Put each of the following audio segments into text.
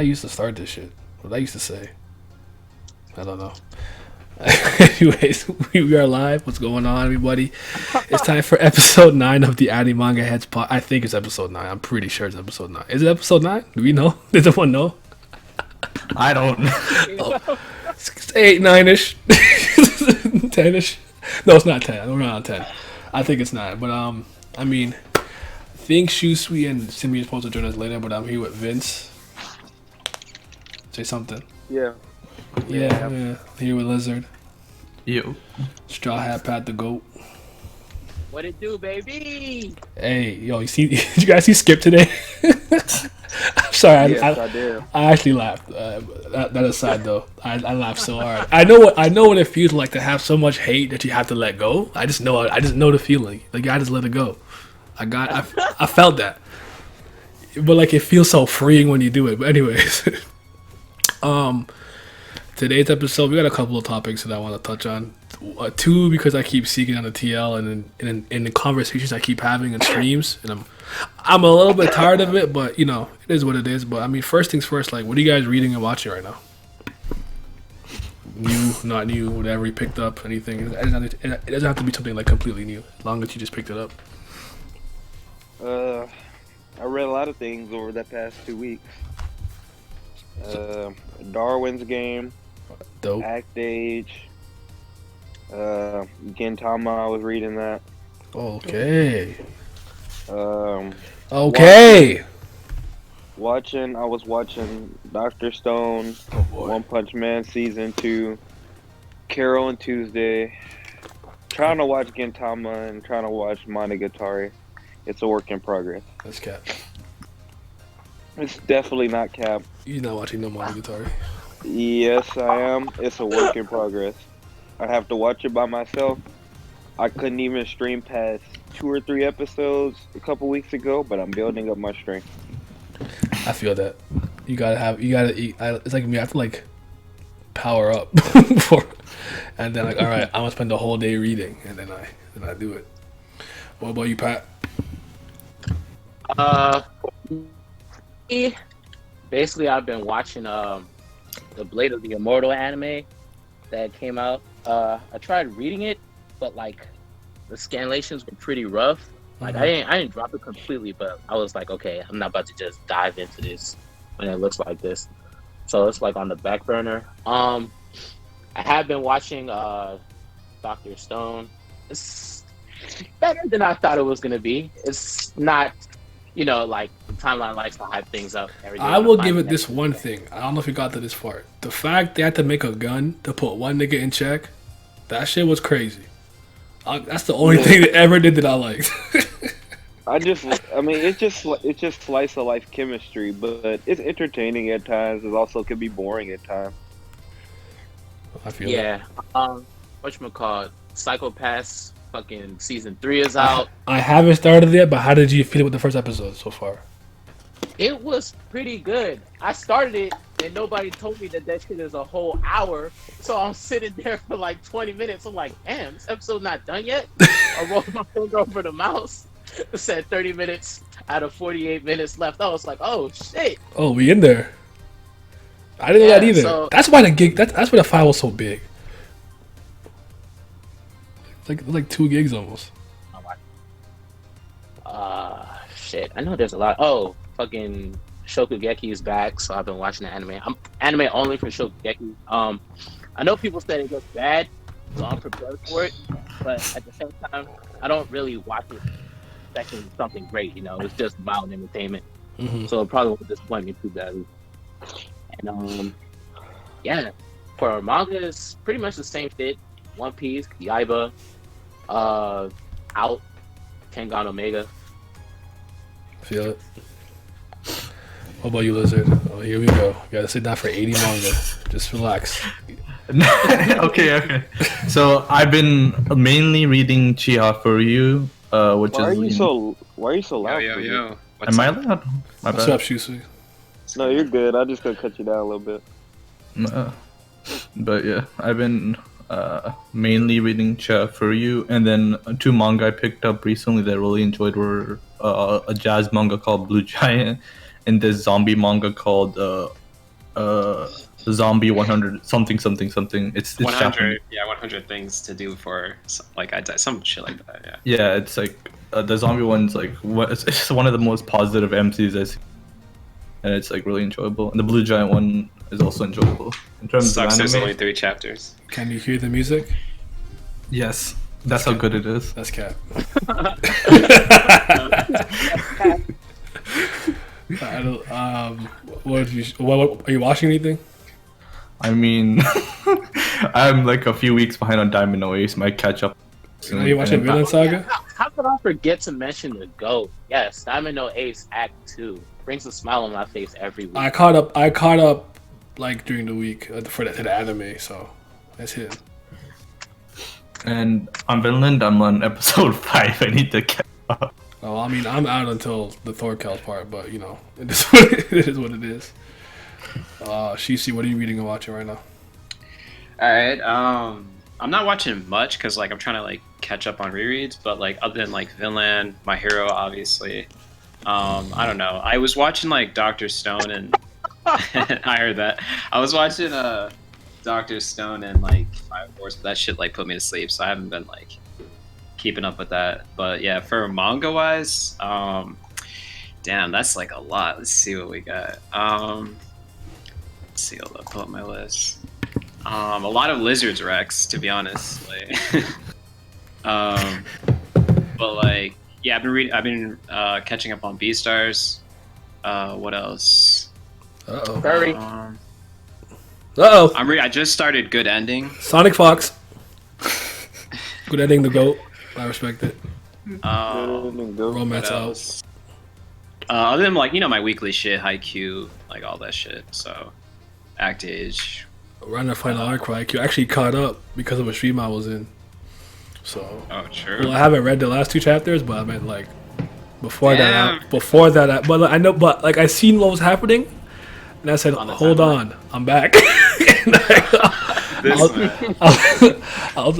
I use to start this shit? What did I used to say? I don't know. Anyways, we are live. What's going on, everybody? It's time for episode 9 of the AniMangaHEADZ pod. I think it's episode 9. I'm pretty sure it's episode 9. Is it episode 9? Do we know? Does anyone know? I don't know. Oh, 8, 9-ish. 10-ish. No, it's not 10. We're not on 10. I think it's 9. But, I mean, I think Shusui and Simi are supposed to join us later, but I'm here with Vince. Say something. Yeah. Yeah. Here with Lizard. You. Straw Hat Pat the Goat. What it do, baby? Hey, yo, did you guys see Skip today? I'm sorry, Yes, I did. I actually laughed. That aside, though, I laughed so hard. I know what it feels like to have so much hate that you have to let go. I just know the feeling. Like I just let it go. I felt that, but like it feels so freeing when you do it. But anyways, today's episode we got a couple of topics that I want to touch on. 2 because I keep seeking on the TL and in the conversations I keep having in streams, and I'm a little bit tired of it, but you know it is what it is. But I mean, first things first, like what are you guys reading and watching right now? New, not new, whatever you picked up, anything. It doesn't have to be something like completely new, as long as you just picked it up. I read a lot of things over the past 2 weeks. Darwin's Game, Dope. Act Age, Gintama, I was reading that. Okay. Okay. I was watching Dr. Stone, Oh boy. One Punch Man Season 2, Carol and Tuesday, trying to watch Gintama and trying to watch Monogatari. It's a work in progress. That's Cap. It's definitely not Cap. You're not watching no Monogatari. Yes, I am. It's a work in progress. I have to watch it by myself. I couldn't even stream past 2 or 3 episodes a couple weeks ago, but I'm building up my strength. I feel that. You gotta eat. It's like me. I have to like power up and then like, all right, I'm gonna spend the whole day reading, and then I do it. What about you, Pat? Basically, I've been watching the Blade of the Immortal anime that came out. I tried reading it, but like the scanlations were pretty rough. Like I didn't drop it completely, but I was like, okay, I'm not about to just dive into this when it looks like this. So it's like on the back burner. I have been watching Dr. Stone. It's better than I thought it was gonna be. It's not, like the timeline likes to hype things up. I will give it this one thing. I don't know if you got to this part. The fact they had to make a gun to put one nigga in check, that shit was crazy. That's the only thing they ever did that I liked. It's just slice of life chemistry, but it's entertaining at times. It also can be boring at times. I feel that. Whatchamacallit, Psychopaths fucking season 3 is out. I haven't started yet, but how did you feel with the first episode so far? It was pretty good. I started it and nobody told me that shit is a whole hour. So I'm sitting there for like 20 minutes. I'm like, damn, this episode's not done yet. I rolled my finger over the mouse. It said 30 minutes out of 48 minutes left. I was like, oh shit. Oh, we in there. I didn't know that either. So, that's why that's why the file was so big. It's like 2 gigs almost. Shit. I know there's a lot. Oh, fucking Shokugeki is back, so I've been watching the anime. I'm anime only for Shokugeki. I know people said it gets bad, so I'm prepared for it. But at the same time, I don't really watch it expecting something great. It's just mild entertainment. Mm-hmm. So it probably won't disappoint me too badly. And for manga, it's pretty much the same shit. One Piece, Yaiba, out, Tengan Omega. Feel it. What about you, Lizard? Oh, here we go. You gotta sit down for 80 manga. Just relax. Okay. So I've been mainly reading Chiha for You, which Why is. Why are you so loud? Yo. Am I loud? My What's bad. up, Shusui? No, you're good. I'm just gonna cut you down a little bit. But yeah, I've been mainly reading Chiha for You, and then 2 manga I picked up recently that I really enjoyed were a jazz manga called Blue Giant, and this zombie manga called zombie 100 something something something. It's 100, Japanese. yeah, 100 things to do for like some shit like that. Yeah. Yeah, it's like the zombie one's like it's one of the most positive MCs I see, and it's like really enjoyable. And the Blue Giant one is also enjoyable. In terms Sucks. of There's anime, only 3 chapters. Can you hear the music? yes, that's how good it is. That's cap. I don't, what are you watching anything? I mean, I'm like a few weeks behind on Diamond No Ace. Might catch up soon. Are you watching And- Villain Saga? How could I forget to mention the GOAT? Yes, Diamond No Ace Act 2 brings a smile on my face every week. I caught up like during the week for the anime, so that's it. And on Vinland, I'm on episode 5. I need to catch up. Well, I mean, I'm out until the Thorkel part, but you know, it is what it is. Shishi, what are you reading and watching right now? All right. I'm not watching much because like I'm trying to like catch up on rereads, but like other than like Vinland, My Hero, obviously. I don't know. I was watching like Doctor Stone and I heard that. I was watching Doctor Stone and like Fire Force, but that shit like put me to sleep, so I haven't been like keeping up with that. But yeah, for manga wise, damn, that's like a lot. Let's see what we got. Let's see, I'll pull up my list. A lot of Lizards Rex, to be honest. Like, but like, yeah, I've been catching up on Beastars. What else? Uh-oh. Furry. Uh-oh. I just started Good Ending. Sonic Fox. Good ending, the GOAT. I respect it. What Romance out. else? Other than like, you know, my weekly shit, Haikyuu, like all that shit. So, Act Age. Around the final arc, right? You actually caught up because of a stream I was in. So, Oh, true. well, I haven't read the last 2 chapters, but I meant like before Damn. that. But like, I know, but like I seen what was happening, and I said, On the "Hold timeline. on, I'm back." And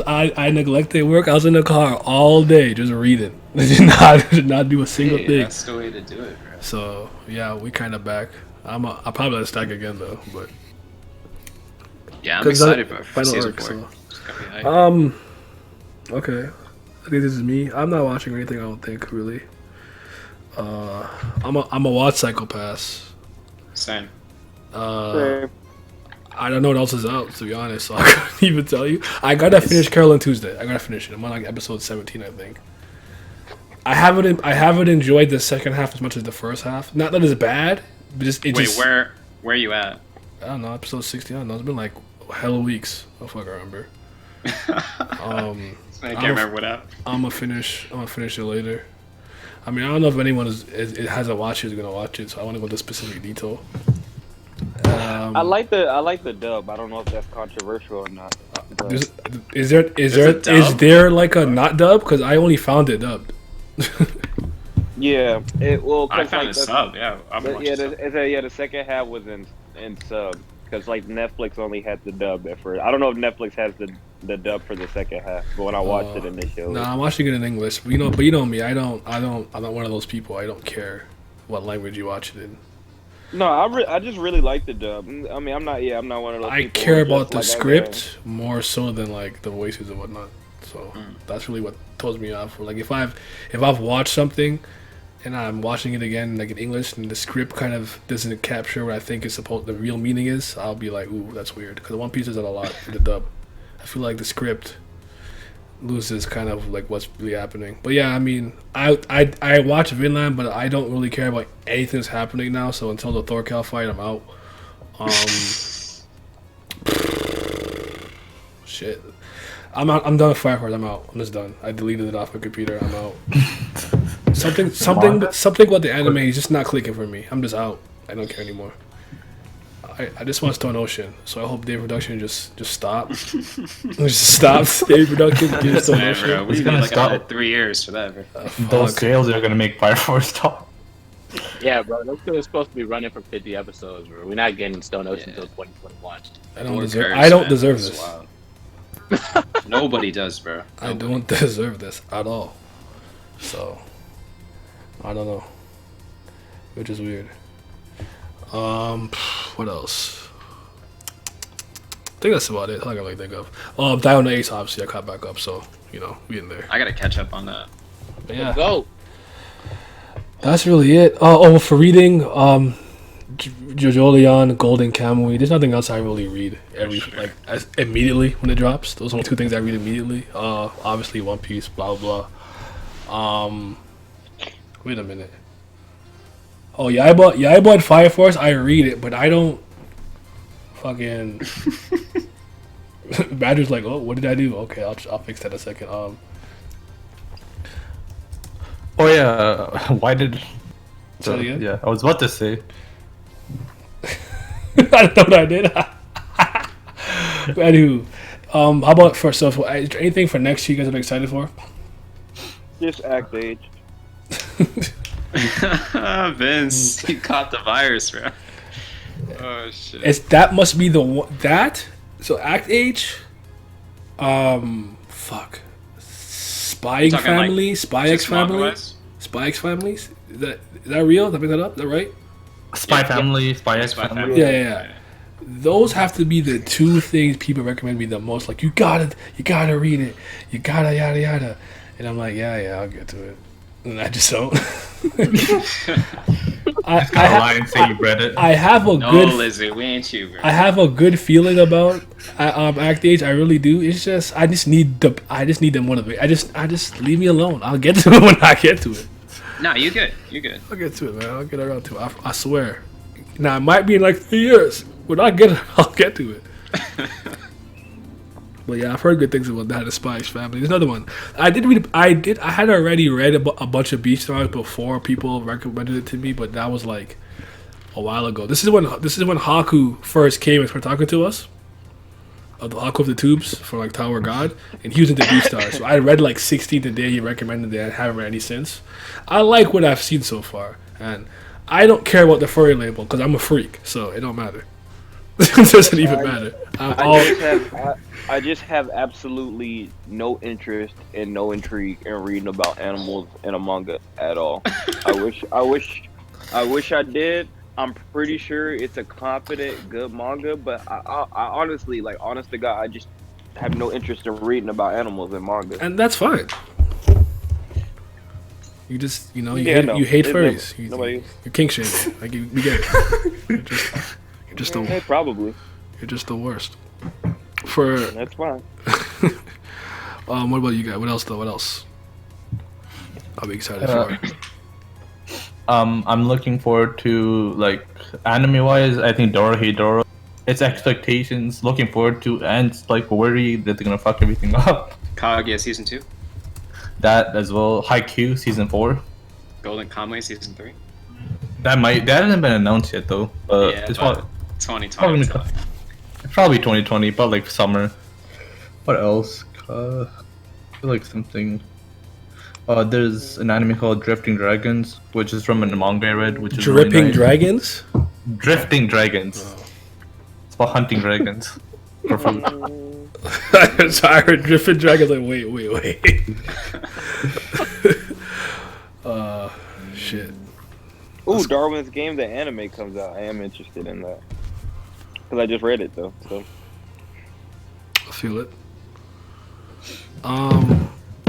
I neglected work. I was in the car all day just reading. did not do a single Hey, thing. that's the way to do it, bro. So yeah, we kind of back. I'll probably let it stack again though, but Yeah, I'm 'cause that excited for final season arc, 4. so. It's gonna be hype. Okay. I think this is me. I'm not watching anything. I don't think really. I'm a watch Psychopaths. Same. I don't know what else is out, to be honest, so I couldn't even tell you. I gotta finish Carol and Tuesday. I gotta finish it. I'm on like episode 17, I think. I haven't enjoyed the second half as much as the first half. Not that it's bad, but Wait, where are you at? I don't know, episode 60. I don't know. It's been like hella weeks. I fuck remember. I can't remember what happened. I'm gonna finish it later. I mean, I don't know if anyone hasn't watched it is gonna watch it, so I want to go into specific detail. I like the dub. I don't know if that's controversial or not. but- Is there like a not dub? Because I only found it dubbed. Yeah, I found a sub. Yeah, I'm watching sub. the second half was in sub because like Netflix only had the dub at first. I don't know if Netflix has the dub for the second half, but when I watched it and they showed Nah, it. I'm watching it in English. But you know me. I'm not one of those people. I don't care what language you watch it in. No, I just really like the dub. I mean, I'm not one of those. I people care who about just, the like, script more so than like the voices and whatnot. So that's really what throws me off. Like if I've watched something and I'm watching it again like in English and the script kind of doesn't capture what I think the real meaning is, I'll be like, ooh, that's weird. Because One Piece does that a lot in the dub. I feel like the script loses kind of like what's really happening. But yeah, I mean, I watch Vinland, but I don't really care about anything that's happening now. So until the Thorkel fight, I'm out. Shit, I'm out. I'm done with Fire Force. I'm out. I'm just done. I deleted it off my computer. I'm out. something about the anime is just not clicking for me. I'm just out. I don't care anymore. I just want Stone Ocean, so I hope Dave Production just stop. Just stop Dave Production. Give Stone Man, Ocean. bro, we He's need gonna like stop. another 3 years for that, bro. Those Fuck. sales are gonna make Fire Force stop. Yeah, bro, those two are supposed to be running for 50 episodes, bro. We're not getting Stone Ocean Yeah. until 2021. I don't Poor deserve. Curse, I don't man. deserve That's this. wild. Nobody does, bro. I don't deserve this at all. So I don't know, which is weird. What else? think that's about it. That's all I can really think of. Diamond Ace, obviously, I caught back up, so we in there. I gotta catch up on that. But yeah, Go. that's really it. For reading, Jojo Golden Kamuy. There's nothing else I really read immediately when it drops. Those are the two things I read immediately. Obviously One Piece, blah blah. Wait a minute. Oh, Yaiba and Fire Force. I read it, but I don't fucking. Badger's like, oh, what did I do? Okay, I'll fix that in a second. Oh yeah, why did? Say it again? Yeah, I was about to say. I don't know what I did. Anywho, how about for is there anything for next year you guys are excited for? Just act age. Vince, you caught the virus, bro. Oh shit. That must be the one that. So Act Age, fuck, Spy Talking Family, like Spy X just Family, manga-wise? Spy X Families. Is that real? Did I make that up? Is that right? Spy Family, Spy X Spy Family. Yeah. Those have to be the two things people recommend me the most. Like you gotta read it. You gotta yada yada. And I'm like, yeah, I'll get to it. And I just don't. I lie and say you read it. I have a No, good. Lizzie, we ain't you, bro. I have a good feeling about Act Age. I really do. It's just I just need the motivation. I just leave me alone. I'll get to it when I get to it. No, you good. You good. I'll get to it, man. I'll get around to it. I swear. Now it might be in like 3 years. When I get it, I'll get to it. But yeah, I've heard good things about that. The Spy X Family. There's another one. I had already read a bunch of Beach Stars before people recommended it to me, but that was like a while ago. This is when Haku first came and started talking to us. Of the Haku of the Tubes for like Tower of God, and he was into Beach Stars. So I read like 16 the day he recommended it. I haven't read any since. I like what I've seen so far, and I don't care about the furry label because I'm a freak, so it don't matter. It doesn't even matter. I just have absolutely no interest and no intrigue in reading about animals in a manga at all. I wish I did. I'm pretty sure it's a competent, good manga, but I honestly, like, honest to God, I just have no interest in reading about animals in manga. And that's fine. You just, you hate It's furries. nobody. You're kink shaming. Like, we get it. You're just Hey, probably. You're just the worst. For That's fine. what about you guys? What else though? What else? I'll be excited for. I'm looking forward to, like, anime wise. I think Doro. Its expectations. Looking forward to, and it's like worried that they're gonna fuck everything up. Kaguya season 2. That as well. Haikyuu season 4. Golden Kamuy season 3. That hasn't been announced yet though. Yeah, It's but what 2020. probably 2020, but like summer. What else? I feel like something. There's an anime called Drifting Dragons, which is from a manga I read, which is Dripping really nice. Dragons? Drifting Dragons. It's about hunting dragons for food. Sorry, I heard Dripping Dragons. Like, wait. Shit. Ooh, Darwin's Game, the anime comes out. I am interested in that. Because I just read it, though. So. I feel it.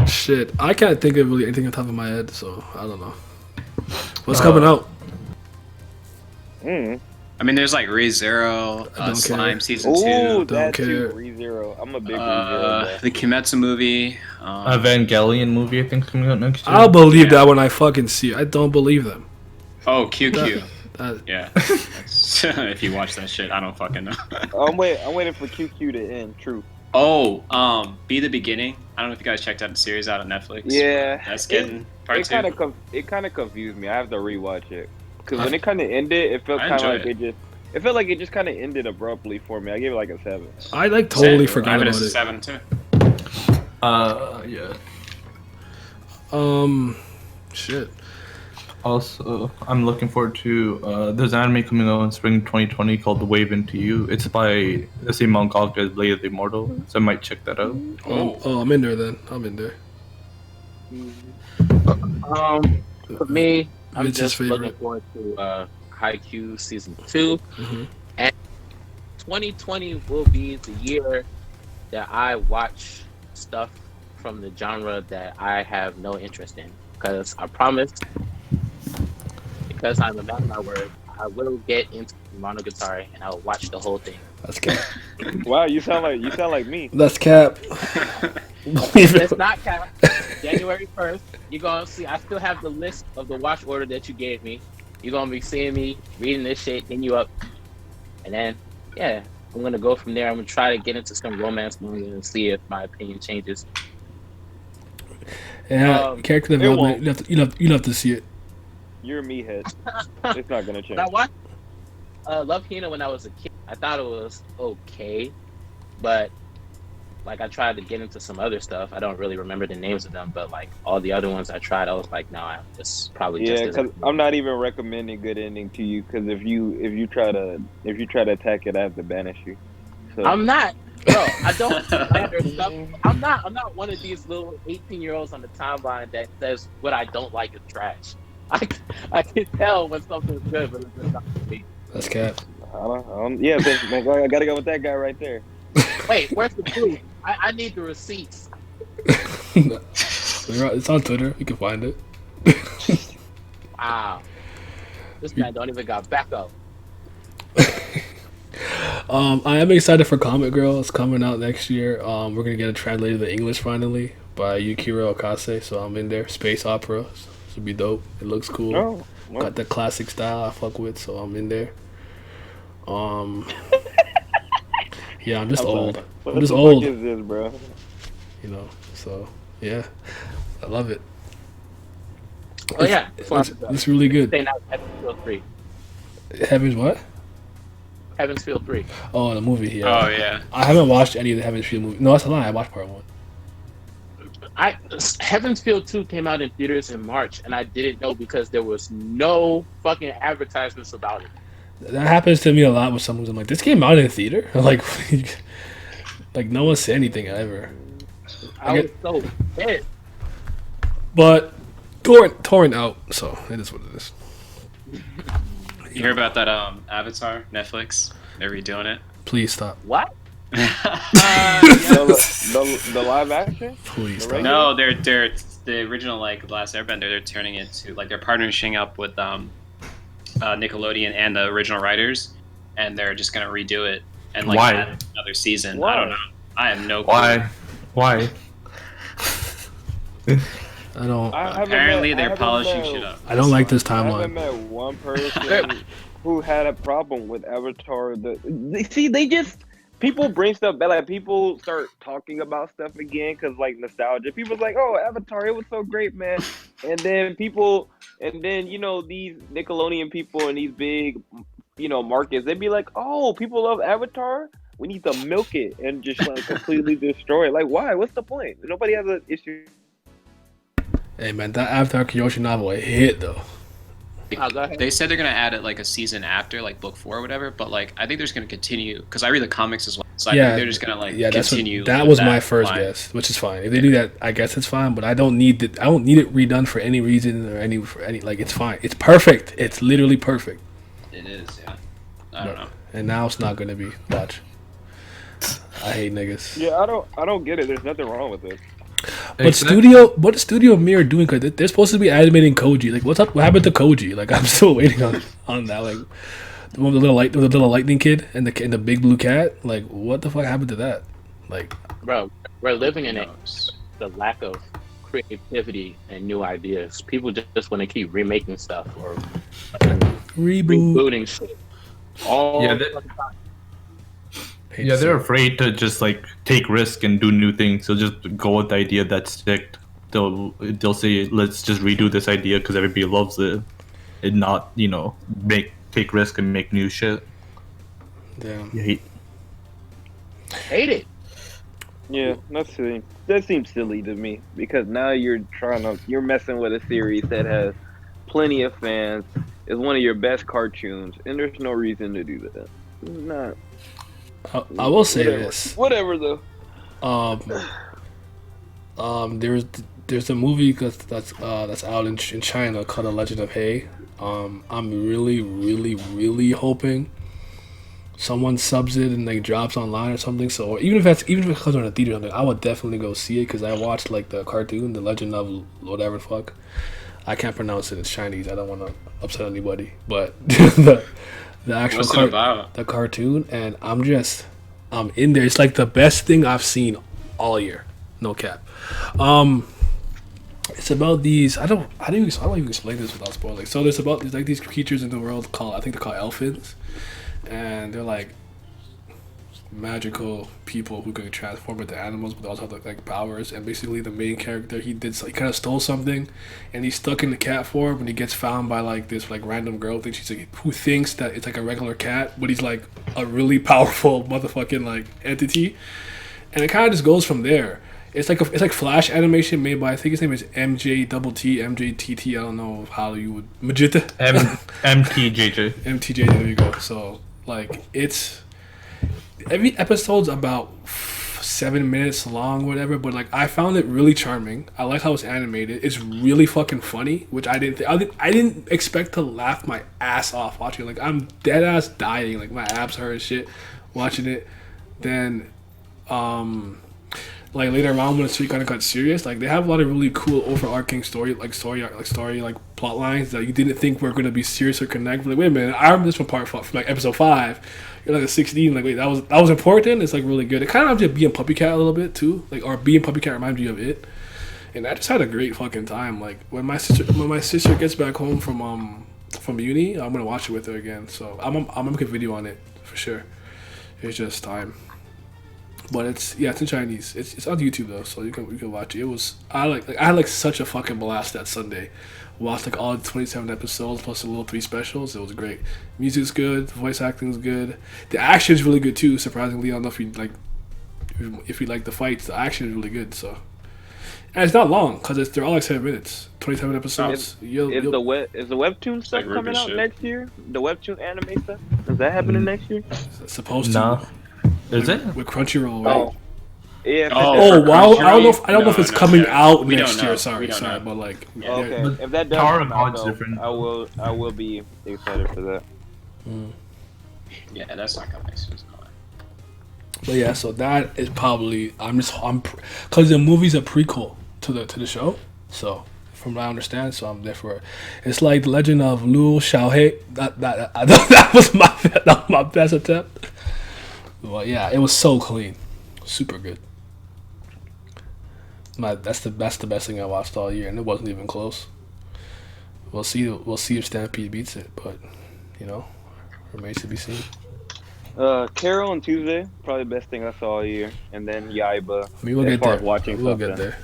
Shit. I can't think of really anything on top of my head, so I don't know. What's coming out? I mean, there's like ReZero, don't Slime care. season Ooh, 2, that care. too. ReZero. I'm a big ReZero guy. the Kimetsu movie. Evangelion movie, I think, coming out next year. I'll believe that when I fucking see it. I don't believe them. Oh, QQ. That, Yeah. If you watch that shit, I don't fucking know. I'm waiting for QQ to end. True. Oh, Be the Beginning. I don't know if you guys checked out the series out on Netflix. Yeah. That's getting part It 2. kind of confused me. I have to rewatch it because when it kind of ended, it felt I kind of enjoyed like it felt like it just kind of ended abruptly for me. I gave it like a 7. I like totally I forgot have it about as a it. 7 too. Yeah. Shit. Also, I'm looking forward to, there's an anime coming out in spring 2020 called The Wave Into You. It's by the same mangaka as Blade of the Immortal, so I might check that out. Oh, I'm in there then. I'm in there. For me, I'm Vince's just looking favorite. forward to Haikyuu season 2 Mhm. and 2020 will be the year that I watch stuff from the genre that I have no interest in. Because I promise, because I'm a man of my word, I will get into Monogatari and I'll watch the whole thing. That's cap. Wow, you sound like me. That's cap. It's not cap. January 1st, you're gonna see. I still have the list of the watch order that you gave me. You're gonna be seeing me reading this shit, hitting you up, and then yeah, I'm gonna go from there. I'm gonna try to get into some romance manga and see if my opinion changes. Yeah, character development. You have to see it. You're a meathead. It's not gonna change. I watched Love Hina when I was a kid. I thought it was okay, but like I tried to get into some other stuff. I don't really remember the names of them, but like all the other ones I tried, I was like, no, it's probably just. Yeah, because I'm not even recommending good ending to you. Because if you try to attack it, I have to banish you. So. I'm not, bro. I don't slander stuff. I'm not one of these little 18-year-olds on the timeline that says what I don't like is trash. I can tell when something's good, but it's just not for me. That's cap. Yeah, man, I gotta go with that guy right there. Wait, where's the proof? I need the receipts. It's on Twitter. You can find it. Wow. This man don't even got backup. I am excited for Comic Girl. It's coming out next year. We're gonna get it translated to English finally by Yukiro Okase. So I'm in there. Space opera. So this will be dope. It looks cool. Oh, well. Got the classic style I fuck with. So I'm in there. Yeah, I'm just old. I'm just old. What is this, bro? You know. So yeah, I love it. Oh yeah, it's really good. Saying that Heaven's Feel 3. Heaven's what? Heaven's Feel 3. Oh, the movie. Yeah. Oh yeah. I haven't watched any of the Heaven's Feel movies. No, that's a lie. I watched part 1. Heaven's Feel 2 came out in theaters in March, and I didn't know because there was no fucking advertisements about it. That happens to me a lot with someone. I'm like, this came out in a theater. Like, like no one said anything ever. I was so pissed. But torrent out, so it is what it is. You hear about that Avatar Netflix? They're redoing it. Please stop. What? The live action? Please stop. No, they're the original like Last Airbender. They're turning it to like they're partnering up with Nickelodeon and the original writers, and they're just gonna redo it and like Why? add another season. Why? I don't know. I have no clue. Why? I don't. Apparently, they're polishing shit up. I don't like this I haven't timeline. met one person who had a problem with Avatar. People bring stuff back. Like people start talking about stuff again because like nostalgia. People's like, "Oh, Avatar, it was so great, man." And then these Nickelodeon people and these big, markets, they'd be like, "Oh, people love Avatar. We need to milk it and just like completely destroy it." Like, why? What's the point? Nobody has an issue. Hey man, that Avatar Kyoshi novel a hit though. They said they're gonna add it like a season after, like book 4 or whatever. But like, I think they're just gonna continue because I read the comics as well. So I think they're just gonna like continue. That was my first guess, which is fine. If they do that, I guess it's fine. But I don't need it. I don't need it redone for any reason or any like. It's fine. It's perfect. It's literally perfect. It is, yeah. I don't know. And now it's not gonna be. Watch. I hate niggas. Yeah, I don't get it. There's nothing wrong with it. What is Studio Mirror doing? Cause they're supposed to be animating Koji. Like, what's up? What happened to Koji? Like, I'm still waiting on that. Like, the one with the little lightning kid and the big blue cat. Like, what the fuck happened to that? Like, bro, we're living in the lack of creativity and new ideas. People just want to keep remaking stuff or rebooting shit. They're afraid to just like take risk and do new things. They'll just go with the idea that's stick. They'll say, let's just redo this idea because everybody loves it, and not take risk and make new shit. Damn. You hate it. Yeah, that seems silly to me because now you're messing with a series that has plenty of fans. Is one of your best cartoons, and there's no reason to do that. It's not. I will say this. Whatever though. There's a movie that's out in China called The Legend of Hei. I'm really, really, really hoping someone subs it and like drops online or something. So even if it comes on a theater or something, I would definitely go see it because I watched like the cartoon, The Legend of whatever the fuck. I can't pronounce it. It's Chinese. I don't want to upset anybody, but the actual What's it about? the cartoon, and I'm in there. It's like the best thing I've seen all year. No cap. It's about these. I don't even explain this without spoiling. So there's like these creatures in the world called, I think they're called elfins, and they're like magical people who can transform into animals, but they also have like powers. And basically, the main character, he kind of stole something, and he's stuck in the cat form. And he gets found by like this like random girl who thinks that it's like a regular cat, but he's like a really powerful motherfucking like entity. And it kind of just goes from there. It's like Flash animation made by, I think his name is MJTT. I don't know how you would Majita. MTJJ. MTJ. There you go. So like every episode's about 7 minutes long, whatever. But like I found it really charming. I like how it's animated. It's really fucking funny, which I didn't expect to laugh my ass off watching it. Like I'm dead ass dying. Like my abs hurt and shit watching it. Then like later on when it kind of got serious, like they have a lot of really cool overarching story plot lines that you didn't think were going to be serious or connect. Like, wait a minute, I remember this one part from like episode 5. You're like a 16. Like, wait, that was important. It's like really good. It kind of reminds you of Being Puppy Cat a little bit too. Like, or Being Puppy Cat reminds you of it. And I just had a great fucking time. Like when my sister gets back home from uni, I'm gonna watch it with her again. So I'm gonna make a video on it for sure. It's just time. But it's in Chinese. It's on YouTube though, so you can watch it. I had like such a fucking blast that Sunday. Watched like all 27 episodes plus the little 3 specials. It was great. Music's good, voice acting's good. The action's really good too. Surprisingly, I don't know if you like the fights. The action is really good. So, and it's not long because they're all like 7 minutes. 27 episodes. Is the webtoon stuff like coming out shit. next year? The webtoon anime stuff, is that happening next year? It's supposed to. Nah. Is it? With Crunchyroll, right? Oh, yeah. Oh wow! I don't know if it's coming no. out We next don't year. know. Sorry, We don't know. but like, Yeah. Okay, But if that does Tower come of out, God's though, different. I will be excited for that. Yeah, that's not coming next year. But yeah, so that is probably because the movie's a prequel to the show. So from what I understand, so I'm there for it. It's like the Legend of Liu Xiaohei. That was my best attempt. Well, yeah, it was so clean, super good. That's the best thing I watched all year, and it wasn't even close. We'll see if Stampede beats it, but remains to be seen. Carol on Tuesday, probably the best thing I saw all year, and then Yaiba. I mean, we'll as get far there. as watching We'll something. get there.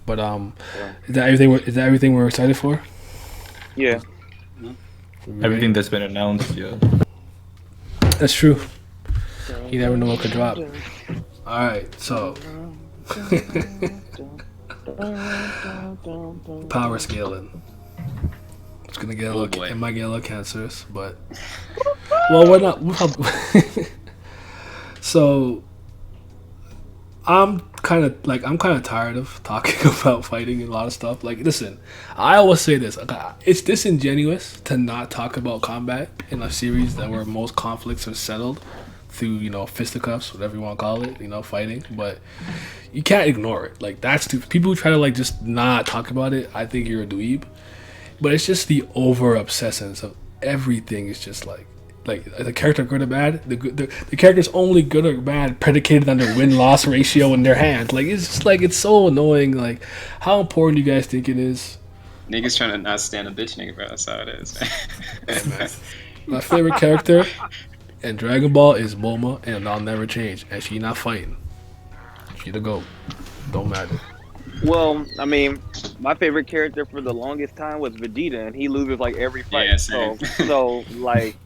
But Yeah. is that everything we're excited for? Yeah. Everything that's been announced, yeah. That's true. You never know what could drop. All right, so power scaling. It's gonna get it might get a little cancerous, but well, we're not. So I'm kind of tired of talking about fighting and a lot of stuff. Like, listen, I always say this: it's disingenuous to not talk about combat in a series where most conflicts are settled through fisticuffs, whatever you want to call it, fighting. But you can't ignore it. Like, that's stupid. People who try to like just not talk about it, I think you're a dweeb. But it's just the over obsessions of everything. Is just like the character good or bad. The character's only good or bad predicated on their win-loss ratio in their hands. Like, it's just like, it's so annoying. Like, how important do you guys think it is? Niggas trying to not stand a bitch nigga, bro. That's how it is. My favorite character in Dragon Ball is Bulma, and I'll never change. And she not fighting. She the GOAT. Don't matter. Well, I mean, my favorite character for the longest time was Vegeta, and he loses like every fight. Yeah, same. So like,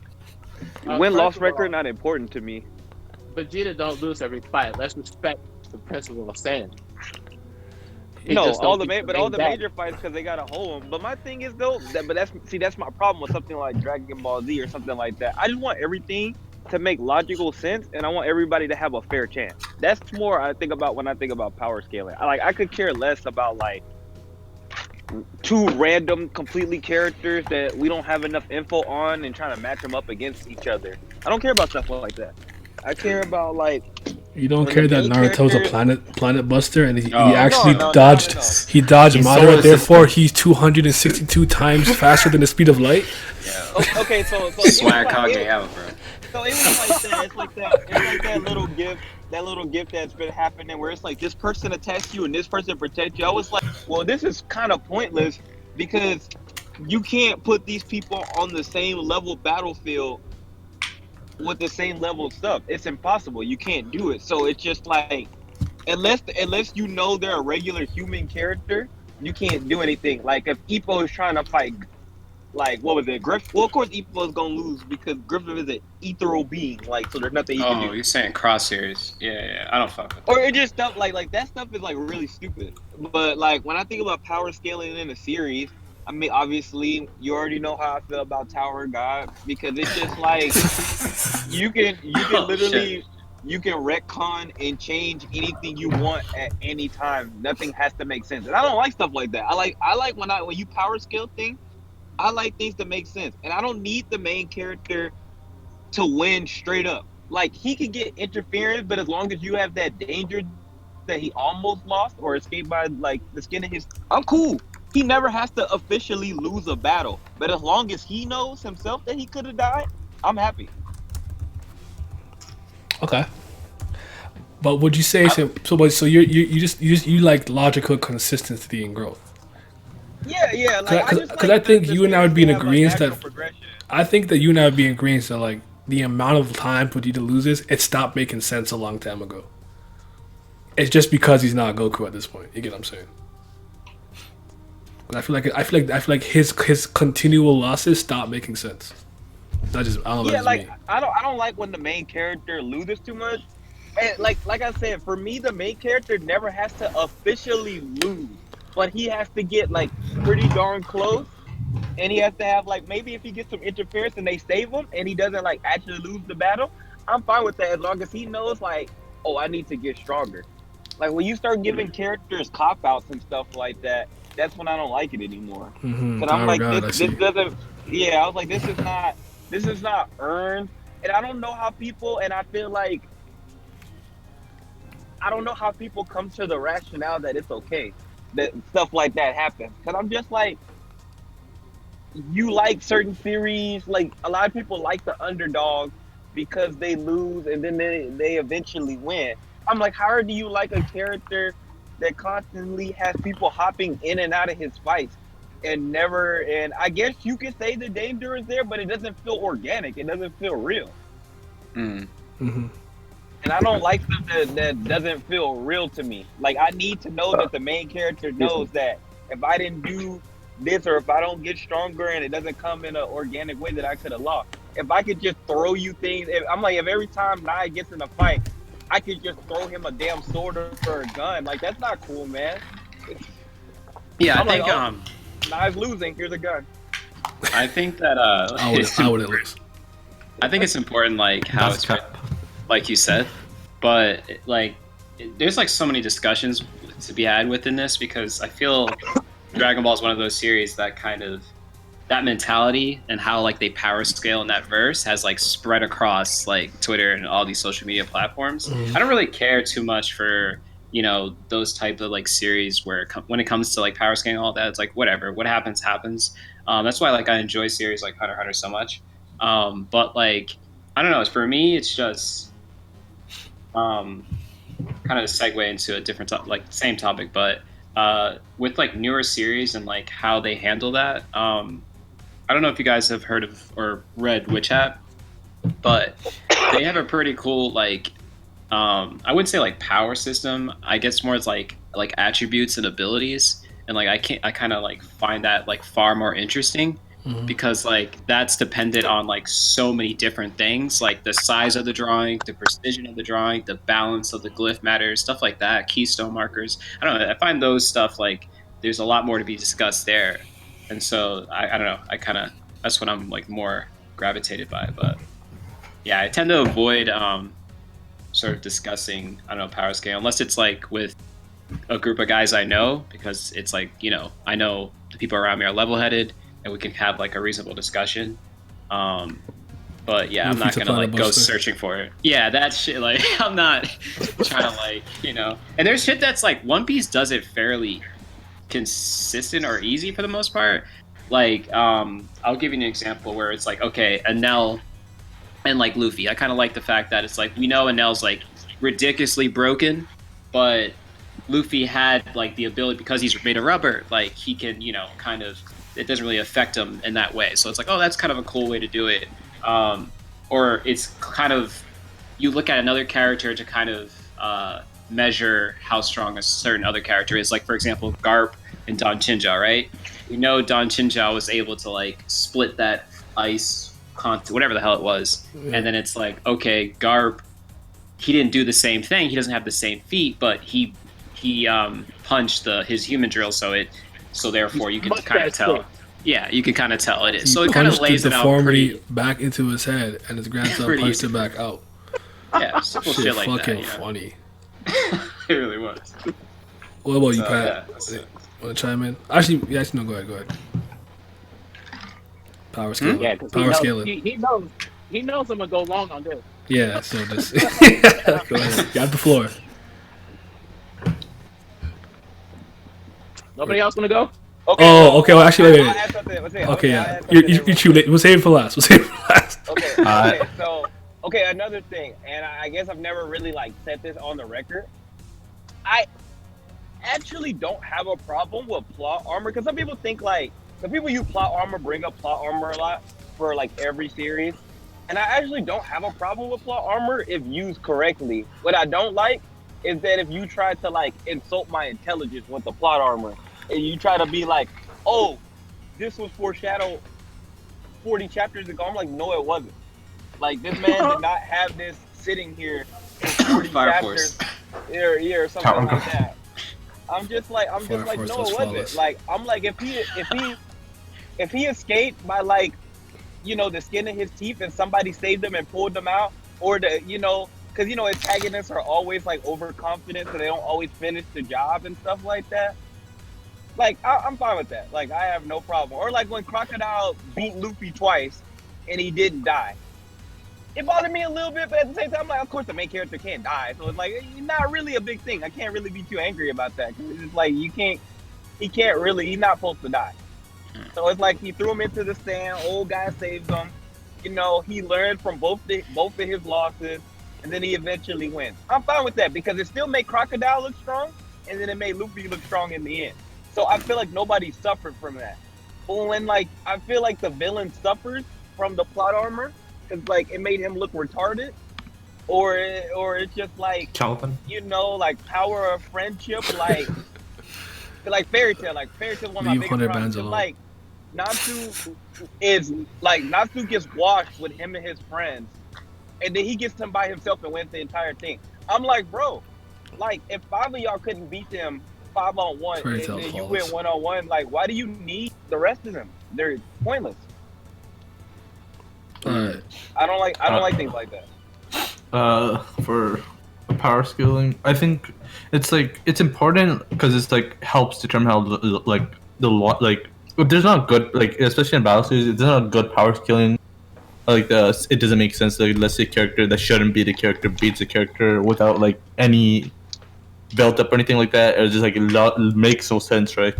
win-loss first of all, record not important to me. Vegeta don't lose every fight. Let's respect the principle of Saiyan. He No, just don't all the keep but all the back. major fights because they gotta hold them. But my thing is though, that's my problem with something like Dragon Ball Z or something like that. I just want everything to make logical sense, and I want everybody to have a fair chance. That's more I think about when I think about power scaling. I could care less about like 2 random completely characters that we don't have enough info on and trying to match them up against each other. I don't care about stuff like that. I care about like You don't when care the that main Naruto's a character. planet buster, and he Oh. actually No, dodged. no. He dodged He's Madara. solar Therefore, system. he's 262 times faster than the speed of light. Okay, so Swag it was like, Kage out, bro. so it was like that. It's like that. It's like that little gift. That little gift that's been happening where it's like this person attacks you and this person protects you. I was like, well, this is kind of pointless because you can't put these people on the same level battlefield with the same level of stuff. It's impossible. You can't do it. So it's just like unless you know they're a regular human character, you can't do anything. Like if Ippo is trying to fight, like what was it, Griff? Well, of course Ippo is gonna lose because Griffith is an ethereal being. Like so, there's nothing he can Oh, do. you're saying cross series? Yeah. I don't fuck with Or that. it just stuff like that stuff is like really stupid. But like when I think about power scaling in a series, I mean obviously you already know how I feel about Tower of God because it's just like you can Oh shit. literally you can retcon and change anything you want at any time. Nothing has to make sense. And I don't like stuff like that. I like when you power scale things, I like things to make sense. And I don't need the main character to win straight up. Like he could get interference, but as long as you have that danger that he almost lost or escaped by like the skin of his, I'm cool. He never has to officially lose a battle, but as long as he knows himself that he could have died, I'm happy. Okay. But would you say so? You like logical consistency and growth. Yeah. Like I just Because like I think the you and I would series be in to have like agreement natural that progression. I think that you and I would be in agreement that like the amount of time for you to lose this, it stopped making sense a long time ago. It's just because he's not Goku at this point. You get what I'm saying? I feel like his continual losses stop making sense. I don't know. Yeah, That's like me. I don't like when the main character loses too much. And like I said, for me, the main character never has to officially lose, but he has to get like pretty darn close, and he has to have like maybe if he gets some interference and they save him, and he doesn't like actually lose the battle, I'm fine with that as long as he knows like, oh, I need to get stronger. Like when you start giving characters cop outs and stuff like that, that's when I don't like it anymore. Cause I'm Oh like God, this I this see. doesn't. Yeah, I was like this is not earned, and I don't know how people. And I feel like I don't know how people come to the rationale that it's okay that stuff like that happens. Cause I'm just like you like certain series. Like a lot of people like the underdog because they lose and then they eventually win. I'm like, how do you like a character that constantly has people hopping in and out of his fights and never? And I guess you could say the danger is there, but it doesn't feel organic. It doesn't feel real. Mm. And I don't like stuff that doesn't feel real to me. Like I need to know that the main character knows that if I didn't do this or if I don't get stronger and it doesn't come in an organic way that I could have lost. If I could just throw you things, I'm like, if every time Nia gets in a fight, I could just throw him a damn sword or a gun. Like that's not cool, man. Yeah, I I'm like, think oh, Nia's losing. Here's a gun. I think that I wouldn't lose. I think it's important like how That's it's cap. like you said, but like there's like so many discussions to be had within this because I feel Dragon Ball is one of those series that kind of that mentality and how like they power scale in that verse has like spread across like Twitter and all these social media platforms. I don't really care too much for those type of like series where when it comes to like power scaling and all that, it's like whatever, what happens. That's why like I enjoy series like Hunter x Hunter so much. But like I don't know, for me it's just kind of a segue into a different like same topic, but with like newer series and like how they handle that. I don't know if you guys have heard of or read Witch Hat, but they have a pretty cool like I wouldn't say like power system. I guess more as like attributes and abilities, and like I kind of like find that like far more interesting because like that's dependent on like so many different things, like the size of the drawing, the precision of the drawing, the balance of the glyph matters, stuff like that, keystone markers. I don't know. I find those stuff like there's a lot more to be discussed there, and so I don't know. I kind of that's what I'm like more gravitated by, but yeah, I tend to avoid sort of discussing I don't know power scale unless it's like with a group of guys I know because it's like I know the people around me are level headed and we can have like a reasonable discussion. But yeah, I'm Luffy not to gonna Planet like go Buster. searching for it. Yeah, that shit. Like, I'm not trying to like, you know. And there's shit that's like One Piece does it fairly consistent or easy for the most part. Like, I'll give you an example where it's like, okay, Enel and like Luffy. I kind of like the fact that it's like we know Enel's like ridiculously broken, but Luffy had like the ability because he's made of rubber, like he can, you know, kind of it doesn't really affect him in that way. So it's like, oh, that's kind of a cool way to do it. Or it's kind of you look at another character to kind of measure how strong a certain other character is. Like for example, Garp and Don Chinja, right? We know Don Chinja was able to like split that ice whatever the hell it was, and then it's like, okay, Garp, he didn't do the same thing. He doesn't have the same feat, but he punched his human drill, so therefore you can kind of tell. Yeah, you can kind of tell it is. So it kind of lays the it out deformity pretty. back into his head, and his grandson Pretty punched easy. it back out. Yeah, simple Shit, shit like that. fucking You know? funny. It really was. What about you, So, Pat? yeah, that's it. Want to chime in? Actually, no. Go ahead. Power scaling. Yeah, because Power scaling. he knows I'm gonna go long on this. Yeah. So just go ahead. You have the floor. Nobody else wanna go? Okay. Oh, okay. Well, actually, I'll wait. add something. Okay, I'll yeah. add something You real chew quick. it. We'll save it for last. Okay. Alright. Okay. So, okay. Another thing, and I guess I've never really like said this on the record. I actually don't have a problem with plot armor because some people think like some people use plot armor, bring up plot armor a lot for like every series, and I actually don't have a problem with plot armor if used correctly. What I don't like is that if you try to like insult my intelligence with the plot armor, and you try to be like, oh, this was foreshadowed 40 chapters ago. I'm like, no, it wasn't. Like, this man did not have this sitting here for 40 Fire chapters Force. or something like that. I'm just like, Fire no, Force it was wasn't. flawless. Like, I'm like, if he escaped by like, you know, the skin of his teeth and somebody saved him and pulled them out, or the, you know, because you know antagonists are always like overconfident, so they don't always finish the job and stuff like that. Like, I'm fine with that. Like, I have no problem. Or like when Crocodile beat Luffy twice and he didn't die. It bothered me a little bit, but at the same time, I'm like, of course the main character can't die. So it's like, not really a big thing. I can't really be too angry about that. 'Cause it's just like, he's not supposed to die. So it's like he threw him into the sand, old guy saves him. You know, he learned from both of his losses, and then he eventually wins. I'm fine with that because it still made Crocodile look strong, and then it made Luffy look strong in the end. So I feel like nobody suffered from that. But when like I feel like the villain suffers from the plot armor, because like it made him look retarded, or it's just like Calvin. you know, like power of friendship, like Fairy Tail. Like Fairy Tail is one of my Leave biggest 100 problems. bands 'Cause, alone. like Natsu gets washed with him and his friends, and then he gets him by himself and wins the entire thing. I'm like, bro, like if 5 of y'all couldn't beat them 5-on-1, Fairy and Tail then you flawless. win 1-on-1, like why do you need the rest of them? They're pointless. Alright. I don't like things like that. For power scaling, I think it's like it's important because it's like helps determine how if there's not good like especially in battle series, if there's not good power scaling. Like it doesn't make sense. Like let's say a character that shouldn't be the character beats a character without like any built up or anything like that. It's just like it makes no sense, right?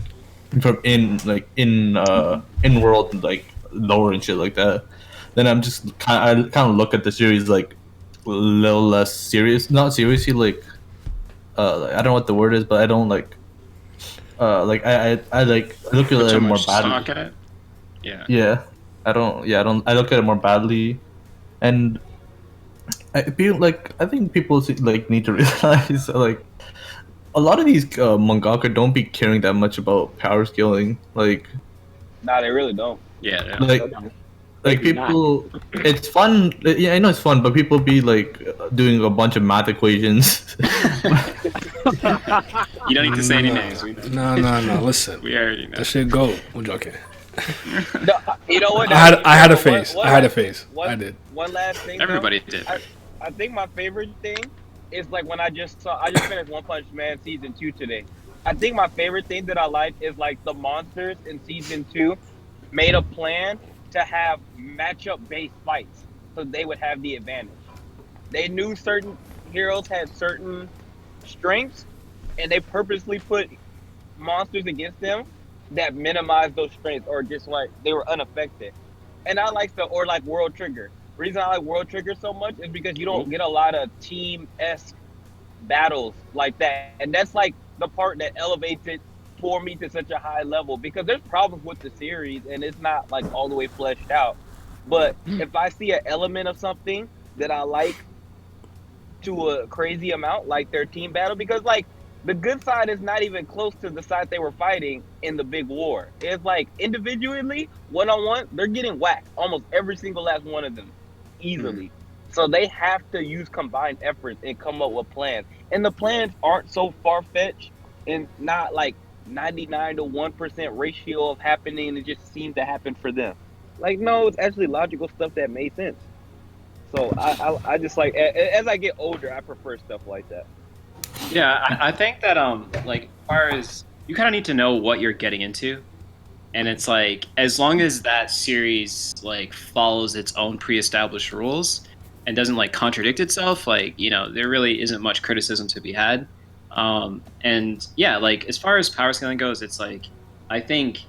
From in world like lore and shit like that. Then I'm just kind of look at the series like a little less serious. Not seriously like I don't know what the word is, but I don't like I look at Put it too more much badly. stock in it. Yeah. Yeah, I look at it more badly, and I think people like need to realize like a lot of these mangaka don't be caring that much about power scaling. Like Nah, they really don't. Yeah. like people, it's fun. Yeah, I know it's fun, but people be like doing a bunch of math equations. You don't need to say any names. We know. No. Listen. We already know. That shit go. I'm joking. No, you know what? I had a face. I had a face. One- I did. One last thing. though. Everybody did. I think my favorite thing is like when I just finished One Punch Man season 2 today. I think my favorite thing that I like is like the monsters in season 2 made a plan to have matchup based fights. so they would have the advantage. They knew certain heroes had certain strengths, and they purposely put monsters against them that minimized those strengths, or just like they were unaffected. And I like or like World Trigger. Reason I like World Trigger so much is because you don't get a lot of team-esque battles like that, and that's like the part that elevates it for me to such a high level, because there's problems with the series and it's not like all the way fleshed out. But if I see an element of something that I like to a crazy amount, like their team battle, because like the good side is not even close to the side they were fighting in the big war. It's like individually, one-on-one, they're getting whacked, almost every single last one of them, easily. So they have to use combined efforts and come up with plans. And the plans aren't so far-fetched and not like 99 to 1% ratio of happening. It just seemed to happen for them. Like, no, it's actually logical stuff that made sense. So I just like, as I get older, I prefer stuff like that. Yeah, I think that like as far as you kind of need to know what you're getting into, and it's like as long as that series like follows its own pre-established rules and doesn't like contradict itself, like there really isn't much criticism to be had. And yeah, like as far as power scaling goes, it's like I think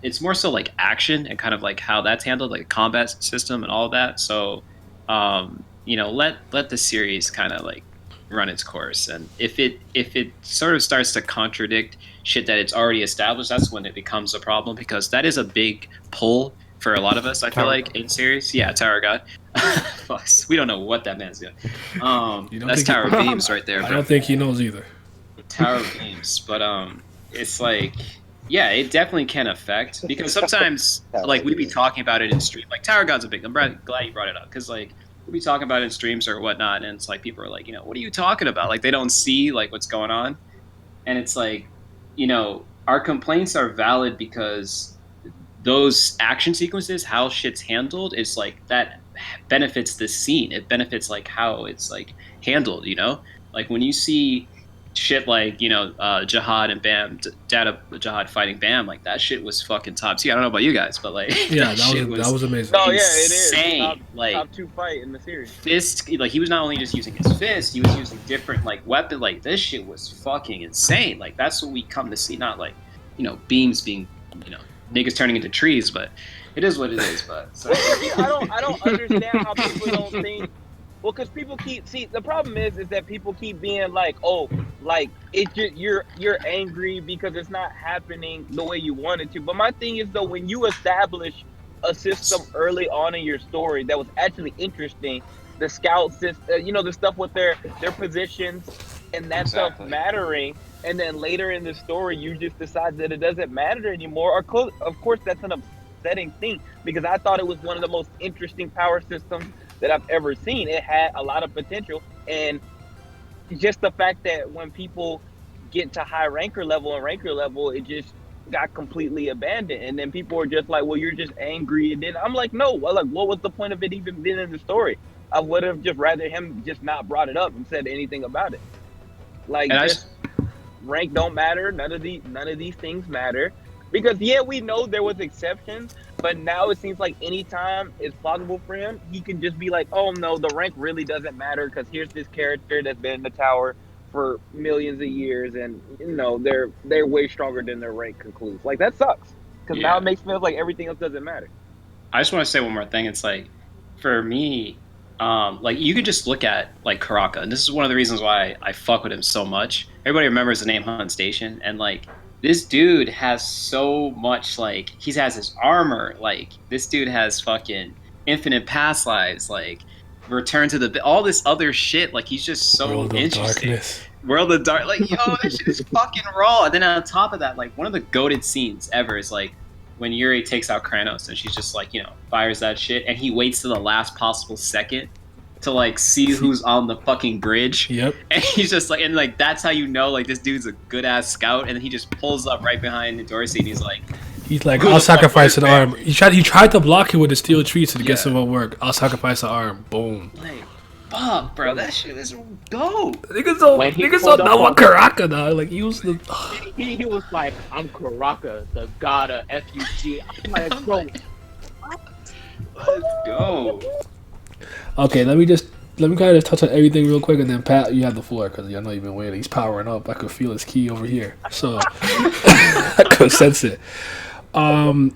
it's more so like action and kind of like how that's handled, like combat system and all of that. So let the series kind of like run its course, and if it sort of starts to contradict shit that it's already established, that's when it becomes a problem, because that is a big pull for a lot of us, I feel like, in series. Yeah, Tower God. We don't know what that man's doing. That's Tower Beams right there, bro. I don't think he knows either. Tower Beams, but it's like, yeah, it definitely can affect, because sometimes like we'd be talking about it in stream, like Tower God's a big, I'm glad you brought it up, because like we talk about it in streams or whatnot, and it's like people are like, what are you talking about? Like they don't see like what's going on, and it's like, our complaints are valid because those action sequences, how shit's handled, is like that benefits the scene. It benefits like how it's like handled. Like when you see shit like Jihad and Bam, Data Jihad fighting Bam, like that shit was fucking top tier. I don't know about you guys, but like yeah, that was amazing. Oh yeah, it is insane. Top 2 fight in the series. Fist, like he was not only just using his fist, he was using different like weapon. Like this shit was fucking insane. Like that's what we come to see, not like beams being niggas turning into trees, but it is what it is. But so. I don't understand how people don't think. Well, because people the problem is that people keep being like, oh, like it just you're angry because it's not happening the way you want it to. But my thing is though, when you establish a system early on in your story that was actually interesting, the scout system, the stuff with their positions and that stuff mattering, and then later in the story you just decide that it doesn't matter anymore. Of course, that's an upsetting thing, because I thought it was one of the most interesting power systems that I've ever seen. It had a lot of potential, and just the fact that when people get to high ranker level, it just got completely abandoned, and then people were just like, well, you're just angry. And then I'm like, no, well, like, what was the point of it even being in the story? I would have just rather him just not brought it up and said anything about it. Like, rank don't matter. None of these things matter, because yeah, we know there was exceptions, but now it seems like anytime it's plausible for him, he can just be like, oh no, the rank really doesn't matter, because here's this character that's been in the tower for millions of years, and they're way stronger than their rank concludes. Like that sucks, because now it makes me feel like everything else doesn't matter. I just want to say one more thing. It's like, for me, like you could just look at like Karaka, and this is one of the reasons why I fuck with him so much. Everybody remembers the name Hunt Station, and like this dude has so much, like he has his armor, like this dude has fucking infinite past lives, like return to the all this other shit. Like he's just so World interesting. Of Darkness. World of Dark, like yo, that shit is fucking raw. And then on top of that, like one of the goated scenes ever is like when Yuri takes out Kranos, and she's just like fires that shit, and he waits to the last possible second to like see who's on the fucking bridge. Yep. And he's just like, and like that's how like this dude's a good ass scout, and then he just pulls up right behind Dorsey, and he's like, I'll sacrifice an arm. He tried to block him with the steel trees to get some more work. I'll sacrifice an arm. Boom. Like, fuck, bro, that shit is dope. Niggas don't know what Karaka though. Like he was the. He was like, I'm Karaka, the god of FUG. I'm like, bro. Let's go. Okay, let me kind of touch on everything real quick, and then Pat, you have the floor because I know you've been waiting. He's powering up. I could feel his key over here, so I could sense it.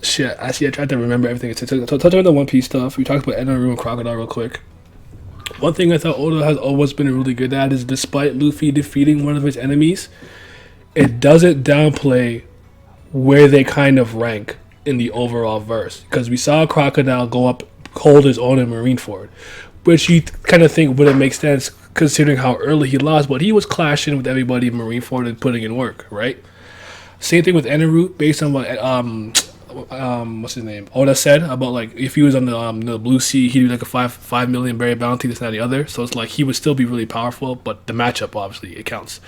Shit. Actually, I tried to remember everything. So touch on the One Piece stuff. We talked about Enderu and Crocodile real quick. One thing I thought Oda has always been really good at is, despite Luffy defeating one of his enemies, it doesn't downplay where they kind of rank in the overall verse. Because we saw Crocodile go up, hold his own in Marineford, which you kind of think wouldn't make sense considering how early he lost, but he was clashing with everybody in Marineford and putting in work, right? Same thing with Eneru, based on what what's his name, Oda said about, like, if he was on the Blue Sea, he'd be like a 5 million berry bounty, this and that, and the other. So it's like he would still be really powerful, but the matchup obviously it counts.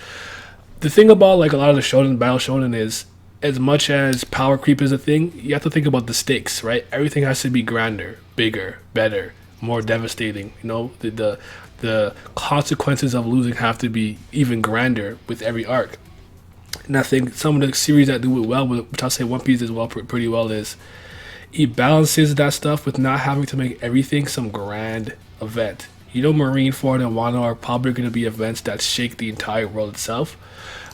The thing about, like, a lot of the shonen battle shonen is, as much as power creep is a thing, you have to think about the stakes, right? Everything has to be grander, bigger, better, more devastating. You know, the consequences of losing have to be even grander with every arc. And I think some of the series that do it well, which I'll say One Piece does well pretty well, is it balances that stuff with not having to make everything some grand event. You know, Marineford and Wano are probably going to be events that shake the entire world itself.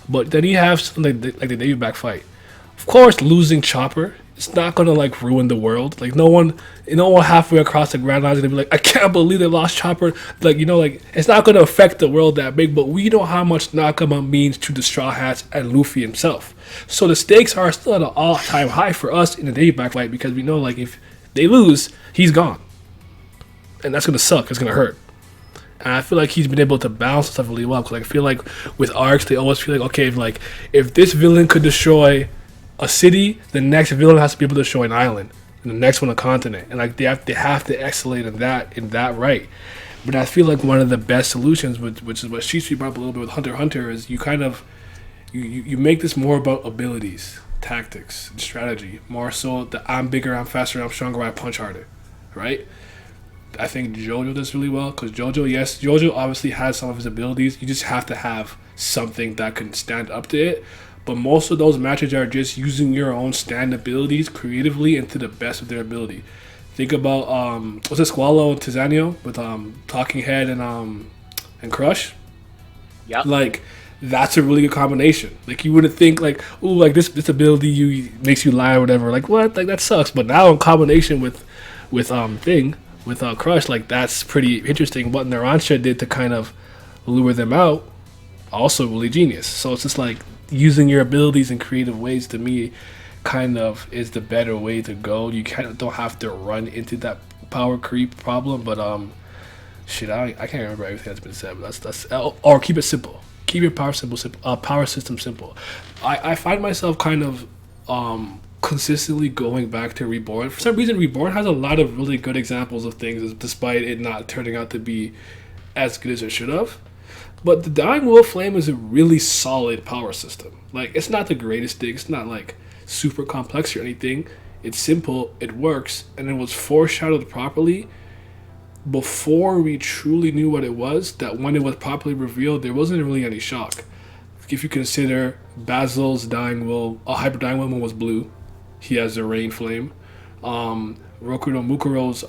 But then you have something like the Navy back fight. Of course, losing Chopper, it's not gonna, like, ruin the world. Like, no one halfway across the Grand Line is gonna be like, I can't believe they lost Chopper. Like, you know, like, it's not gonna affect the world that big. But we know how much Nakama means to the Straw Hats and Luffy himself. So the stakes are still at an all-time high for us in the Navy back fight, because we know, like, if they lose, he's gone, and that's gonna suck. It's gonna hurt. And I feel like he's been able to balance stuff really well. Because, like, I feel like with arcs, they always feel like, okay, if this villain could destroy a city, the next villain has to be able to destroy an island, and the next one a continent. And, like, they have to excellate in that right. But I feel like one of the best solutions, which is what Shishi brought up a little bit with Hunter x Hunter, is you kind of you make this more about abilities, tactics, and strategy, more so that I'm bigger, I'm faster, I'm stronger, I punch harder, right? I think JoJo does really well, because JoJo obviously has some of his abilities. You just have to have something that can stand up to it. But most of those matches are just using your own stand abilities creatively and to the best of their ability. Think about was it Squalo and Tizanio with Talking Head and Crush? Yeah. Like, that's a really good combination. Like, you wouldn't think, like, ooh, like this ability makes you lie or whatever. Like, what? Like, that sucks. But now in combination with Crush, like, that's pretty interesting. What Narancia did to kind of lure them out, also really genius. So it's just like, using your abilities in creative ways, to me, kind of is the better way to go. You kind of don't have to run into that power creep problem. But shit, I can't remember everything that's been said. But that's or keep it simple. Keep your power system simple. I find myself kind of consistently going back to Reborn. For some reason, Reborn has a lot of really good examples of things, despite it not turning out to be as good as it should have. But the Dying Will Flame is a really solid power system. Like, it's not the greatest thing. It's not, like, super complex or anything. It's simple. It works. And it was foreshadowed properly before we truly knew what it was, that when it was properly revealed, there wasn't really any shock. If you consider Basil's Dying Will, Hyper Dying Will was blue. He has the Rain Flame. Roku no Mukuro's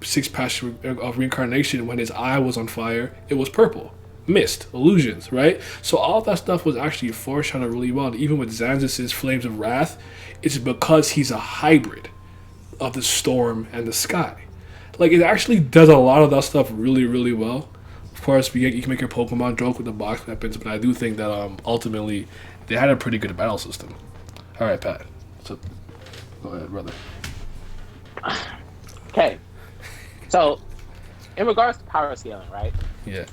Six Patch of Reincarnation, when his eye was on fire, it was purple. Mist, illusions, right? So all that stuff was actually foreshadowed really well. And even with Xanxus' Flames of Wrath, it's because he's a hybrid of the storm and the sky. Like, it actually does a lot of that stuff really, really well. Of course, you can make your Pokemon joke with the box weapons, but I do think that ultimately they had a pretty good battle system. All right, Pat. So, go ahead, brother. Okay. So, in regards to power scaling, right? Yeah.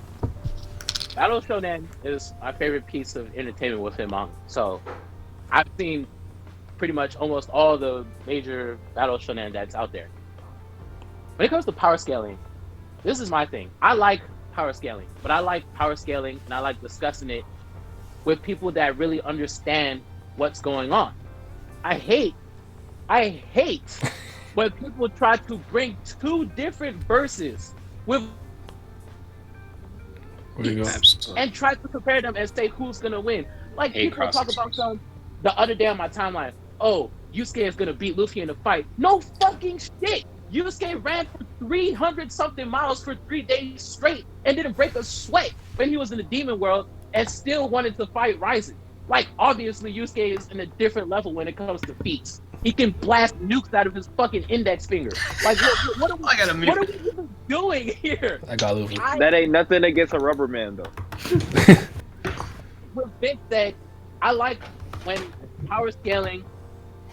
Battle Shonen is my favorite piece of entertainment within manga. So, I've seen pretty much almost all the major Battle Shonen that's out there. When it comes to power scaling, this is my thing. I like power scaling, but I like power scaling and I like discussing it with people that really understand what's going on. I hate when people try to bring two different verses with and try to compare them and say who's gonna win. Like, people talk about some the other day on my timeline. Oh, Yusuke is gonna beat Luffy in a fight. No fucking shit. Yusuke ran for 300 something miles for 3 days straight and didn't break a sweat when he was in the demon world and still wanted to fight Ryzen. Like, obviously, Yusuke is in a different level when it comes to feats. He can blast nukes out of his fucking index finger. Like, what are we even doing here? I got Luffy. That ain't nothing against a rubber man, though. With Vic said, I like when power scaling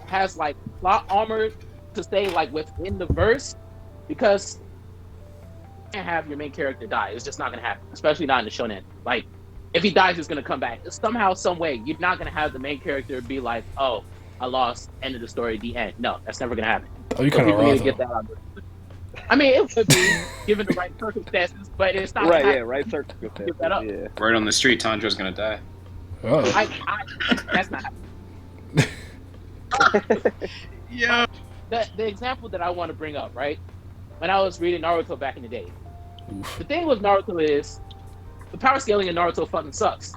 has like plot armor to stay like within the verse, because you can't have your main character die. It's just not gonna happen, especially not in the shonen. Like, if he dies, he's gonna come back somehow, some way. You're not gonna have the main character be like, "Oh, I lost. End of the story. The end." No, that's never gonna happen. Oh, you kind of need raw to get that out there. I mean, it would be given the right circumstances, but it's not Right, gonna yeah, happen. right circumstances. Give that up. Yeah. Right on the street, Tanjiro's gonna die. Oh. That's not happening. Yeah. The example that I want to bring up, right? When I was reading Naruto back in the day, Oof. the thing with Naruto is the power scaling in Naruto fucking sucks.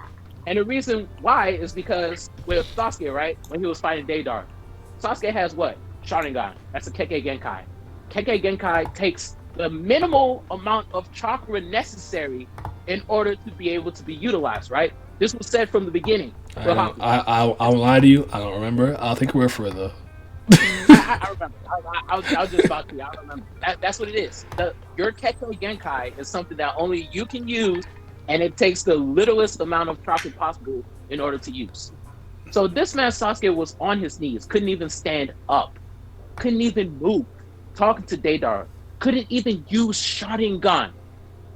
And the reason why is because with Sasuke, right? When he was fighting Deidara, Sasuke has what? Sharingan. That's a Kekkei Genkai. Kekkei Genkai takes the minimal amount of chakra necessary in order to be able to be utilized, right? This was said from the beginning. I won't lie to you. I don't remember. I'll take your word for it though. I remember. I was just about to. I remember. That's what it is. Your Kekkei Genkai is something that only you can use, and it takes the littlest amount of chakra possible in order to use. So this man Sasuke was on his knees, couldn't even stand up, couldn't even move, talking to Deidara, couldn't even use Sharingan.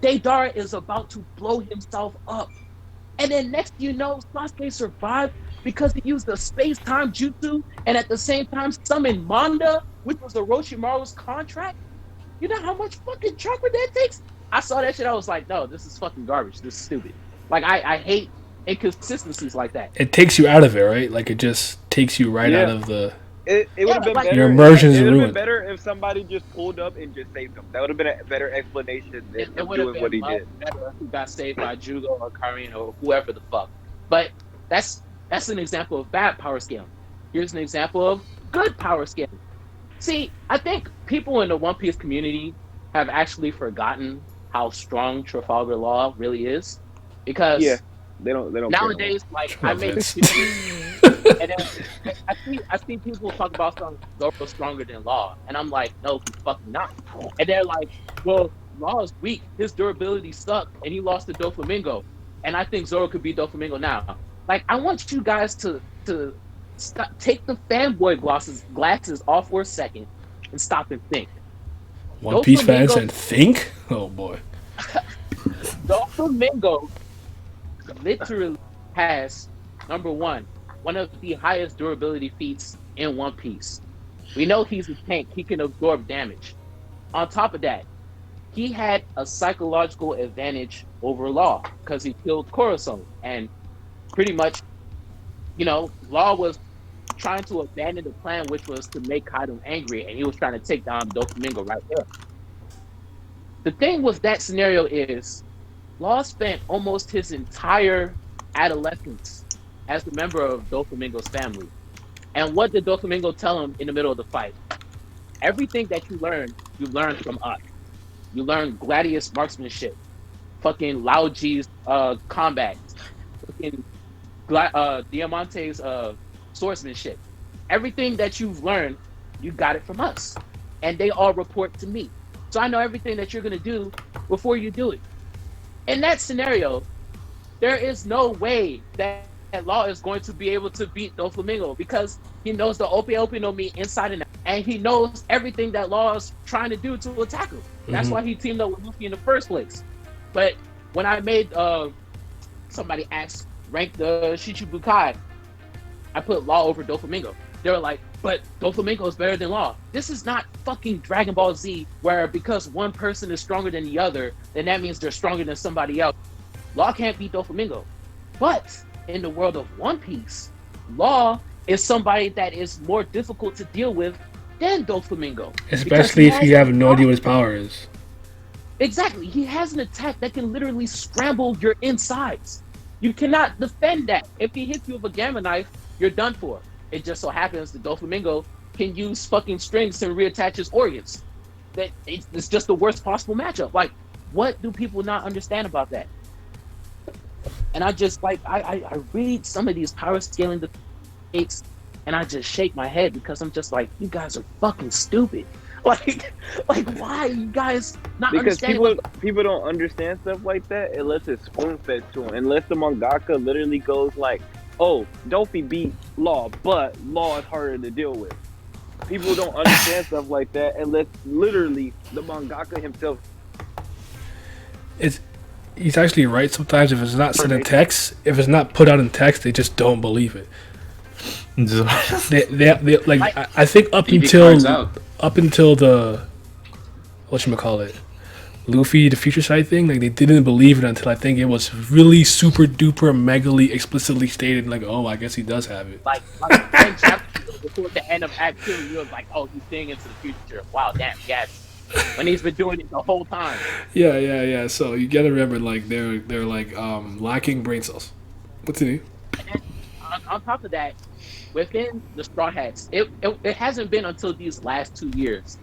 Deidara is about to blow himself up. And then next you know, Sasuke survived because he used the space-time jutsu and at the same time summoned Manda, which was Orochimaru's contract. You know how much fucking chakra that takes? I saw that shit, I was like, no, this is fucking garbage. This is stupid. Like, I hate inconsistencies like that. It takes you out of it, right? Like it just takes you right out of the. It would have been like, better. Your immersion's It would have been ruined. better if somebody just pulled up and just saved him. That would have been a better explanation than It would have doing what been he much did. better if he got saved by Jugo or Karin or whoever the fuck. But that's an example of bad power scaling. Here's an example of good power scaling. See, I think people in the One Piece community have actually forgotten how strong Trafalgar Law really is, because Yeah, they don't. nowadays, like, I make Vince. and then I see people talk about Zoro's stronger than Law, and I'm like, no, he's fucking not. And they're like, well, Law is weak, his durability sucked, and he lost to Doflamingo, and I think Zoro could beat Doflamingo now. Like, I want you guys to stop, take the fanboy glasses off for a second and stop and think. One Piece fans Doflamingo- and think? Oh boy. Doflamingo literally has, number one of the highest durability feats in One Piece. We know he's a tank, he can absorb damage. On top of that, he had a psychological advantage over Law because he killed Corazon, and pretty much, you know, Law was trying to abandon the plan, which was to make Kaido angry, and he was trying to take down Doflamingo right there. The thing with that scenario is, Law spent almost his entire adolescence as a member of Doflamingo's family. And what did Doflamingo tell him in the middle of the fight? Everything that you learn from us. You learn Gladius marksmanship, fucking Lao Ji's combat, fucking Diamante's swordsmanship. Everything that you've learned, you got it from us. And they all report to me. So I know everything that you're going to do before you do it. In that scenario, there is no way that Law is going to be able to beat Doflamingo because he knows the Ope no Mi inside and out, and he knows everything that Law is trying to do to attack him. That's why he teamed up with Luffy in the first place. But when I made somebody ask rank the Shichibukai, I put Law over Doflamingo. They were like, but Doflamingo is better than Law. This is not fucking Dragon Ball Z where because one person is stronger than the other, then that means they're stronger than somebody else. Law can't beat Doflamingo. But in the world of One Piece, Law is somebody that is more difficult to deal with than Doflamingo. Especially if you have no idea what his power is. Exactly. He has an attack that can literally scramble your insides. You cannot defend that. If he hits you with a Gamma Knife, you're done for. It just so happens that Doflamingo can use fucking strings to reattach his organs. that it's just the worst possible matchup. Like, what do people not understand about that? And I just like I read some of these power scaling debates and I just shake my head because I'm just like, you guys are fucking stupid. Like why are you guys not Because understanding? people don't understand stuff like that unless it's spoon fed to them. Unless the mangaka literally goes like, "Oh, Dofi beat Law, but Law is harder to deal with." People don't understand stuff like that unless literally the mangaka himself. He's actually right. Sometimes if it's not said in text, if it's not put out in text, they just don't believe it. they like I think up until the whatchamacallit, Luffy the Future Sight thing, like they didn't believe it until I think it was really super duper megally explicitly stated, like, oh, I guess he does have it. Like 10 chapters before the end of Act 2, you was like, oh, he's seeing into the future. Wow, damn, yes. When he's been doing it the whole time. Yeah. So you gotta remember, like they're like lacking brain cells. What's it? And then, on top of that, within the Straw Hats, it hasn't been until these last 2 years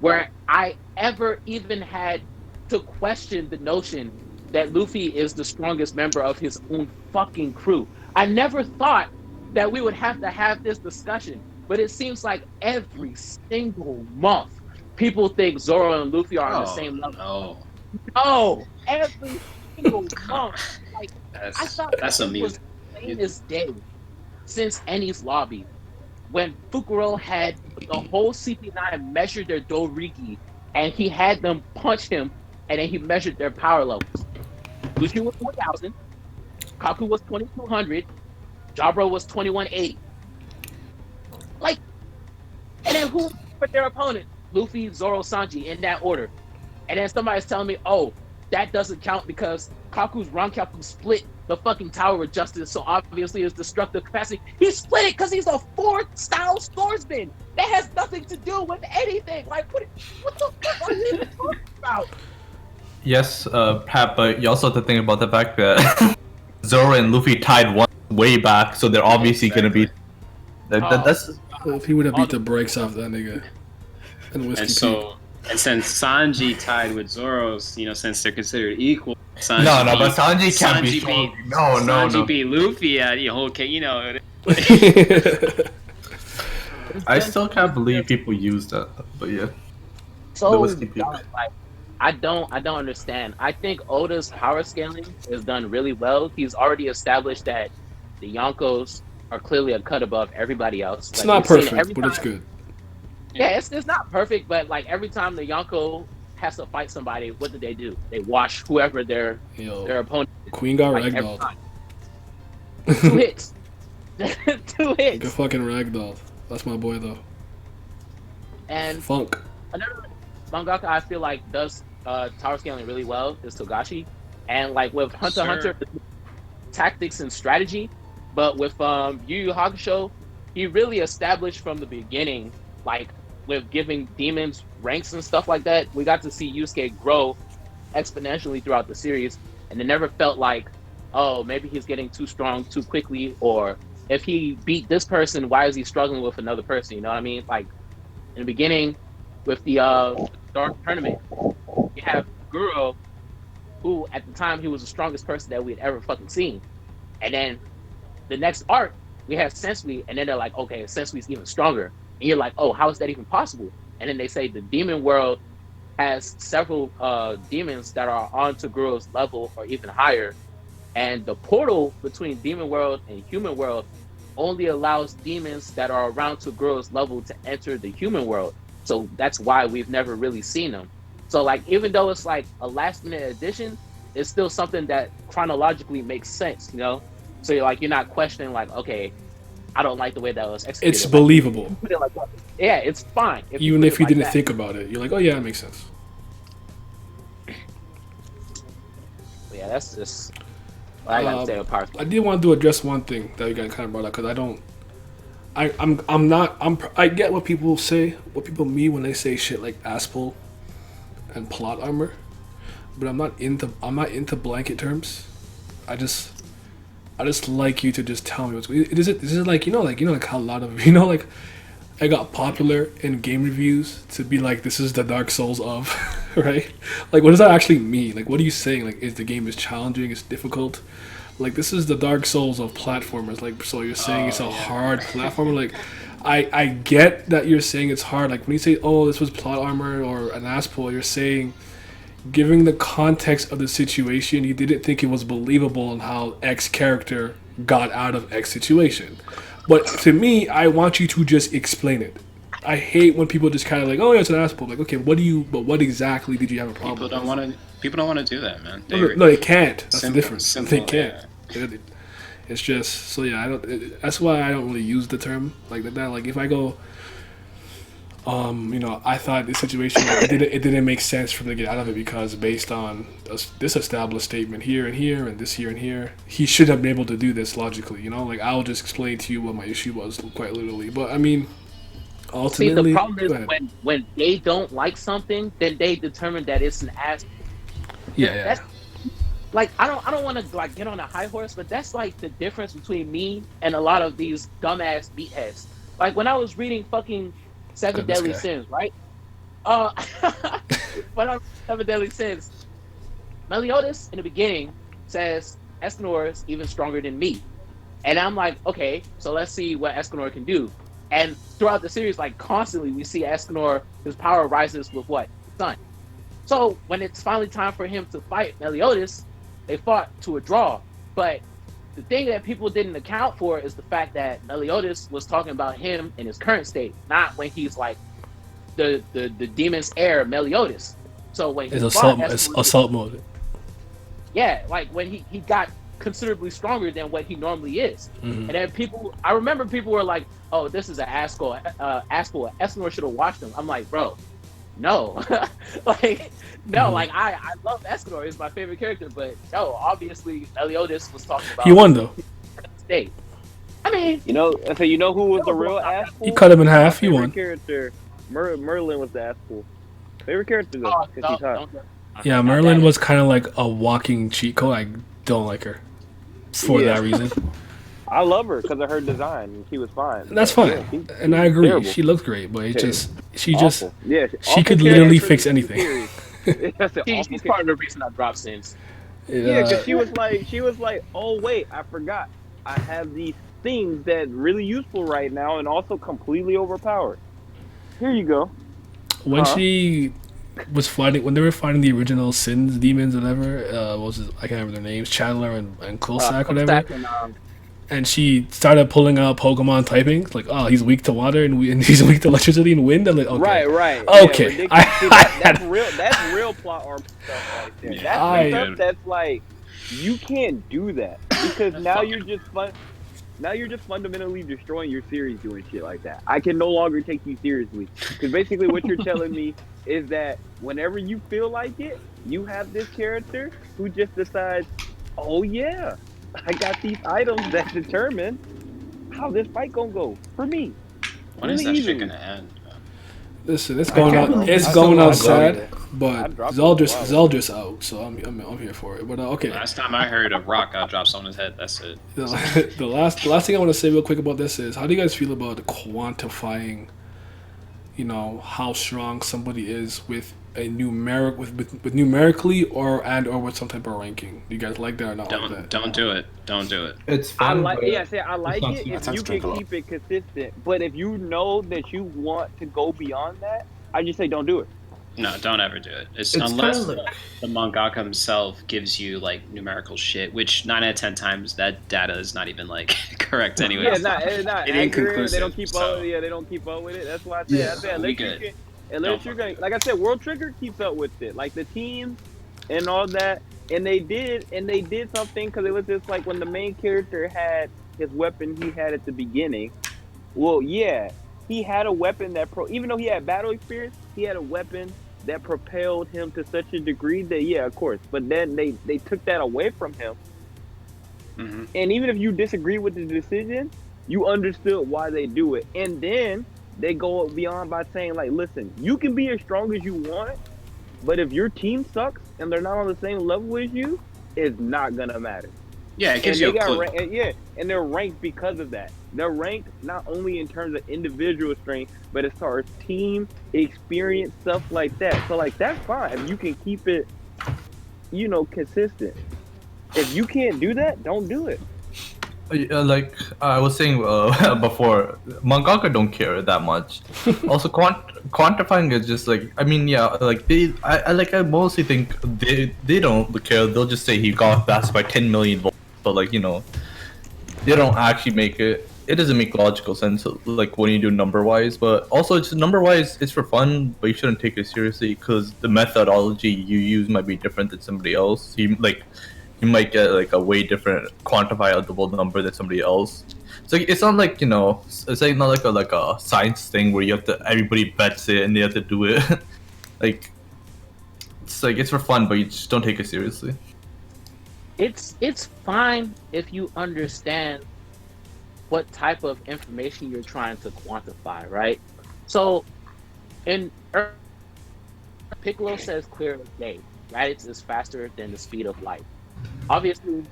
where I ever even had to question the notion that Luffy is the strongest member of his own fucking crew. I never thought that we would have to have this discussion, but it seems like every single month people think Zoro and Luffy are on the same level. No, every single month. Like, I thought that's it was plain as day since Eni's lobby, when Fukuro had the whole CP9 measure their Doriki, and he had them punch him, and then he measured their power levels. Luffy was 4,000, Kaku was 2,200, Jabro was 2,180. Like, and then who put their opponent? Luffy, Zoro, Sanji, in that order. And then somebody's telling me, oh, that doesn't count because Kaku's Rankaku split the fucking Tower with Justice, so obviously his destructive capacity. He split it because he's a 4th-style swordsman. That has nothing to do with anything. Like, what the fuck are you even talking about? Yes, Pat, but you also have to think about the fact that Zoro and Luffy tied one way back, so they're obviously going to be... That's... If he would have beat the brakes off that nigga. And since Sanji tied with Zoro's, since they're considered equal, but Sanji can't be strong. Sanji beat Luffy at whole I still can't believe people use that, but yeah. So like, I don't understand. I think Oda's power scaling is done really well. He's already established that the Yonkos are clearly a cut above everybody else. It's not perfect, but it's good. Yeah, it's not perfect, but like every time the Yonko has to fight somebody, what do? They wash whoever their opponent is. Queen got ragdolled. 2 hits. 2 hits. Good fucking ragdolled. That's my boy though. And Funk. Another mangaka I feel like does tower scaling really well is Togashi. And like with Hunter x Hunter, tactics and strategy, but with Yu Yu Hakusho, he really established from the beginning, like with giving demons ranks and stuff like that. We got to see Yusuke grow exponentially throughout the series, and it never felt like, oh, maybe he's getting too strong too quickly, or if he beat this person, why is he struggling with another person? You know what I mean? Like in the beginning with the Dark Tournament, you have Guro, who at the time he was the strongest person that we had ever fucking seen, and then the next arc we have Sensui, and then they're like, okay, Sensui's even stronger. And you're like, oh, how is that even possible? And then they say the demon world has several demons that are on Toguro's level or even higher. And the portal between demon world and human world only allows demons that are around Toguro's level to enter the human world. So that's why we've never really seen them. So like, even though it's like a last minute addition, it's still something that chronologically makes sense, So you're not questioning like, okay, I don't like the way that was executed. It's believable. Yeah, it's fine. Even if you didn't think about it, you're like, oh yeah, that makes sense. Yeah, that's just what I gotta say about I did want to address one thing that you guys kind of brought up, because I get what people say, what people mean when they say shit like aspal and plot armor, but I'm not into blanket terms. I just like you to just tell me what's. Is it like like how a lot of like it got popular in game reviews to be like, this is the Dark Souls of, right? Like, what does that actually mean? Like, what are you saying? Like, is the game is challenging? It's difficult? Like, this is the Dark Souls of platformers. Like, so you're saying it's a hard platformer? Like, I get that you're saying it's hard. Like, when you say, oh, this was plot armor or an ass pull, you're saying, giving the context of the situation, you didn't think it was believable in how X character got out of X situation. But to me, I want you to just explain it. I hate when people just kind of like, oh yeah, it's an ass pull. Like, okay, what exactly did you have a problem with? People don't want to do that, man. No, they can't. That's the difference. Simple, They can't. It's just, so yeah, that's why I don't really use the term like that. Like, if I go, I thought the situation, it didn't make sense for him to get out of it because based on this established statement here and here and this here and here, he should have been able to do this logically. Like, I'll just explain to you what my issue was quite literally. But I mean, ultimately, see, the problem is when they don't like something, then they determine that it's an ass. Yeah. That's, like, I don't want to like get on a high horse, but that's like the difference between me and a lot of these dumbass meatheads. Like, when I was reading fucking Seven Deadly Sins, right? When I was Seven Deadly Sins, Meliodas in the beginning says Escanor is even stronger than me, and I'm like, okay, so let's see what Escanor can do. And throughout the series, like, constantly we see Escanor, his power rises with what? Sun. So when it's finally time for him to fight Meliodas, they fought to a draw. But the thing that people didn't account for is the fact that Meliodas was talking about him in his current state, not when he's like the demon's heir Meliodas. So when it's assault mode. Yeah, like when he got considerably stronger than what he normally is. And then I remember people were like, oh, this is an asshole. Escanor should have watched him. I'm like, bro, no. Like, no, like I love Escanor. He's my favorite character, but no, obviously Meliodas was talking about. He won though. State. I mean, you know who was the real asshole? He cut him in half. He won. Character Merlin was the asshole. Favorite character though, because he's hot. Yeah, Merlin was kind of like a walking cheat code. I don't like her for that reason. I love her because of her design. She was fine. That's fine, and I agree. Terrible. She looked great, but she could literally fix anything. She's part of the reason I dropped Sins. Yeah, because she was like, oh wait, I forgot. I have these things that really useful right now, and also completely overpowered. Here you go. When she was fighting, when they were fighting the original Sins demons, whatever, I can't remember their names, Chandler and Kulsak, whatever. And she started pulling out Pokemon typing, like, oh, he's weak to water and he's weak to electricity and wind. I'm like, okay, right, okay. Yeah, that's real plot armor stuff right there. That's stuff that's like, you can't do that because now you're just fundamentally destroying your series doing shit like that. I can no longer take you seriously because basically what you're telling me is that whenever you feel like it, you have this character who just decides, oh yeah, I got these items that determine how this fight gonna go for me. When is that shit gonna end? Listen, it's going outside, but Zeldris out, so I'm here for it. But okay. Last time I heard a rock, I dropped someone's head. That's it. The last thing I want to say real quick about this is, how do you guys feel about quantifying, how strong somebody is with a with numerically or with some type of ranking? Do you guys like that or not? Don't do it. Don't do it. It's fun. I like it if you can keep it consistent. But if you know that you want to go beyond that, I just say don't do it. No, don't ever do it. Unless the mangaka himself gives you like numerical shit, which 9 out of 10 times that data is not even like correct anyway. Yeah, it's not it accurate. They don't keep so. They don't keep up with it. That's why I say unless you're going, like I said, World Trigger keeps up with it, like the teams and all that, and they did something because it was just like when the main character had his weapon he had at the beginning. Well, yeah, he had a weapon that even though he had battle experience, he had a weapon that propelled him to such a degree that of course. But then they took that away from him, and even if you disagree with the decision, you understood why they do it, and then they go beyond by saying, like, listen, you can be as strong as you want, but if your team sucks and they're not on the same level as you, it's not gonna matter. Yeah, it gives you a clue. And they're ranked because of that. They're ranked not only in terms of individual strength, but as far as team experience, stuff like that. So like that's fine if you can keep it, consistent. If you can't do that, don't do it. Like I was saying before, mangaka don't care that much. Also, quantifying is just like, I mean, yeah, like I mostly think they don't care. They'll just say he got that by 10 million volts, but like they don't actually make it. It doesn't make logical sense, like when you do number wise. But also, it's number wise. It's for fun, but you shouldn't take it seriously because the methodology you use might be different than somebody else. You might get like a way different quantifiable number than somebody else. It's like it's not like it's like not like a science thing where you have to everybody bets it and they have to do it. Like it's for fun, but you just don't take it seriously. It's fine if you understand what type of information you're trying to quantify, right? So, in Piccolo says clear as day, right? It's faster than the speed of light. Obviously,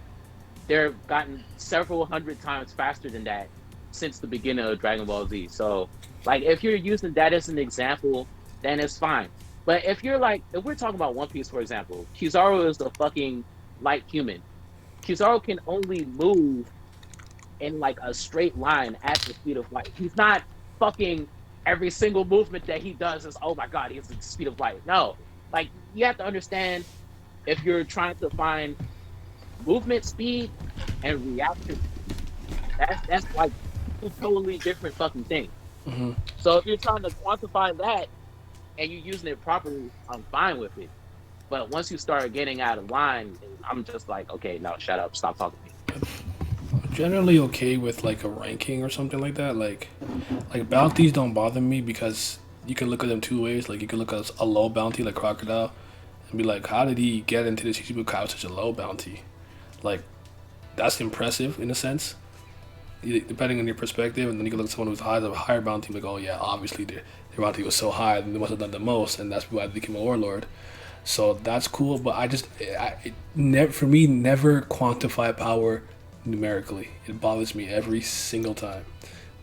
they've gotten several hundred times faster than that since the beginning of Dragon Ball Z. So, like, if you're using that as an example, then it's fine. But if we're talking about One Piece, for example, Kizaru is the fucking light human. Kizaru can only move in like a straight line at the speed of light. He's not fucking every single movement that he does is, oh my god, he's the speed of light. No. Like, you have to understand if you're trying to find movement speed and reaction, that's like two totally different fucking things. Mm-hmm. So if you're trying to quantify that and you're using it properly, I'm fine with it. But once you start getting out of line, I'm just like, okay, no, shut up, stop talking to me. I'm generally okay with like a ranking or something like that. Like bounties don't bother me because you can look at them two ways. Like you can look at a low bounty like Crocodile and be like, how did he get into this Shichibukai with such a low bounty? Like, that's impressive in a sense, depending on your perspective. And then you can look at someone who's a higher bounty, like, oh yeah, obviously their bounty was so high, and they must have done the most, and that's why they became a warlord. So that's cool, but for me, never quantify power numerically. It bothers me every single time.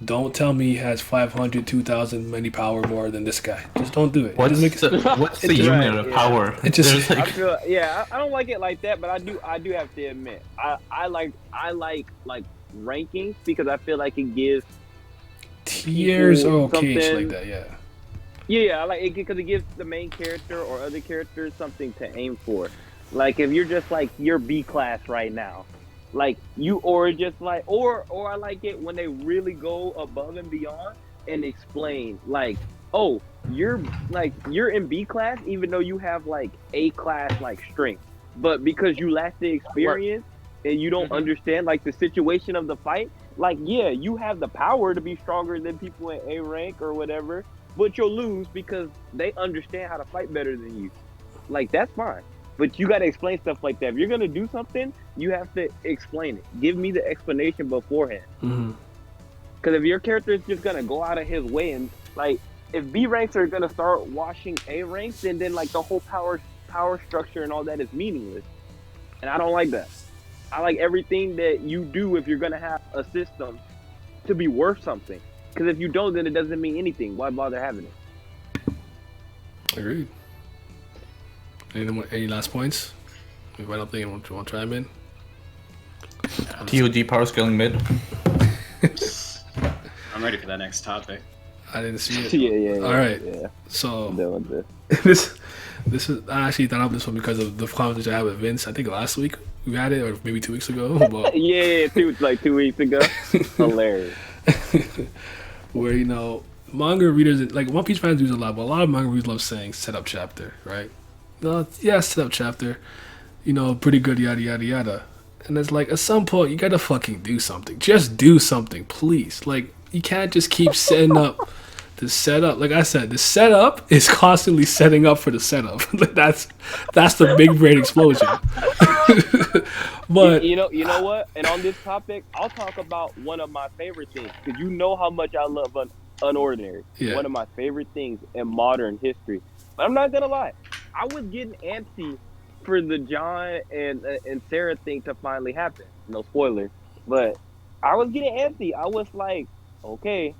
Don't tell me he has 500, 2,000 many power more than this guy. Just don't do it. What's the unit of power? It just I feel, I don't like it like that, but I do have to admit, I like rankings because I feel like it gives tiers are okay, shit like that, yeah. Yeah, I like it because it gives the main character or other characters something to aim for. Like if you're just like you're B class right now, like you or just like or I like it when they really go above and beyond and explain like, oh, you're in B class even though you have like A class like strength, but because you lack the experience and you don't understand like the situation of the fight, like yeah, you have the power to be stronger than people in A rank or whatever. But you'll lose because they understand how to fight better than you. Like, that's fine. But you got to explain stuff like that. If you're going to do something, you have to explain it. Give me the explanation beforehand. Because if your character is just going to go out of his way and, like, if B ranks are going to start washing A ranks, then, like, the whole power structure and all that is meaningless. And I don't like that. I like everything that you do if you're going to have a system to be worth something. Because if you don't, then it doesn't mean anything. Why bother having it? Agreed. Any last points? We went up there. You want to chime in? TOG power scaling mid. I'm ready for that next topic. I didn't see it. Yeah. All right. Yeah. So I'm done with this is I actually thought of this one because of the conversation I had with Vince. I think last week we had it, or maybe 2 weeks ago. But yeah, 2 weeks ago. Hilarious. Where manga readers, like One Piece fans use a lot, but a lot of manga readers love saying setup chapter, right? Yeah, setup chapter, pretty good, yada yada yada. And it's like at some point you gotta fucking do something. Just do something, please. Like you can't just keep setting up the setup. Like I said, the setup is constantly setting up for the setup. that's the big brain explosion. But you know what? And on this topic, I'll talk about one of my favorite things because you know how much I love Unordinary. Yeah. One of my favorite things in modern history. But I'm not gonna lie, I was getting antsy for the John and Sarah thing to finally happen. No spoilers, but I was getting antsy. I was like, okay,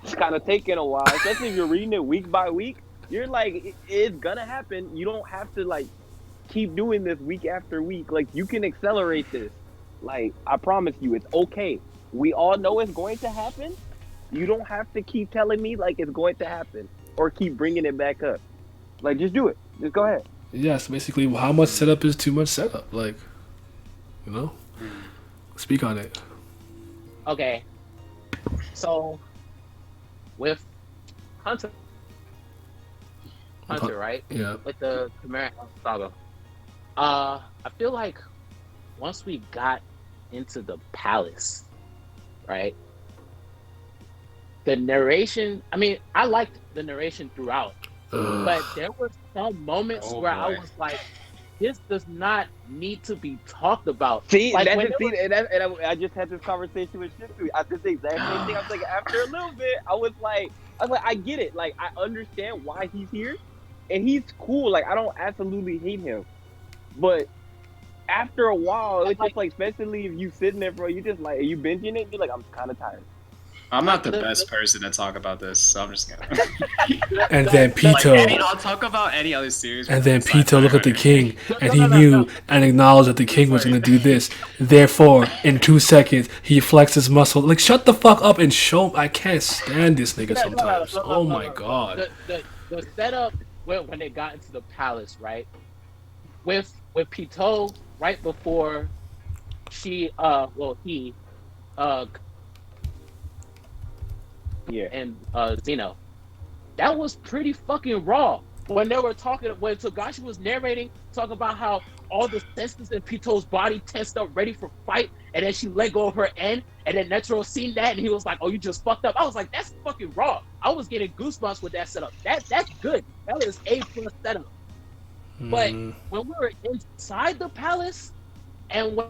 it's kind of taking a while, especially if you're reading it week by week. You're like, it's gonna happen. You don't have to like keep doing this week after week. Like you can accelerate this. Like I promise you, it's okay. We all know it's going to happen. You don't have to keep telling me like it's going to happen or keep bringing it back up. Like just do it. Just go ahead. Yes, basically, how much setup is too much setup? Like, you know, speak on it. Okay, so with Hunter, right? Yeah. With the Chimera saga, I feel like once we got into the palace, right? The narration. I mean, I liked the narration throughout, but there were some moments where I was like, "This does not need to be talked about." See, like that's when just, see, and I just had this conversation with Shifu. I did the exact same thing. I was like, after a little bit, I was like, I get it. Like, I understand why he's here, and he's cool. Like, I don't absolutely hate him, but after a while, it's just like, especially if you sitting there, bro, you just like, you binging it, you're like, I'm kind of tired. I'm not the best person to talk about this, so I'm just gonna. And then Pito. I'll talk about any other series. And then Pito looked at the king, and he knew and acknowledged that the king was going to do this. Therefore, in 2 seconds, he flexed his muscle. Like, shut the fuck up and show. I can't stand this nigga sometimes. Oh my god. The setup when they got into the palace, right? With Pito right before he and Zeno. That was pretty fucking raw. When they were talking, when Togashi was narrating, talking about how all the senses in Pito's body tensed up, ready for fight, and then she let go of her end, and then Netero seen that, and he was like, "Oh, you just fucked up." I was like, "That's fucking raw." I was getting goosebumps with that setup. That's good. That is A+ setup. But when we were inside the palace, and when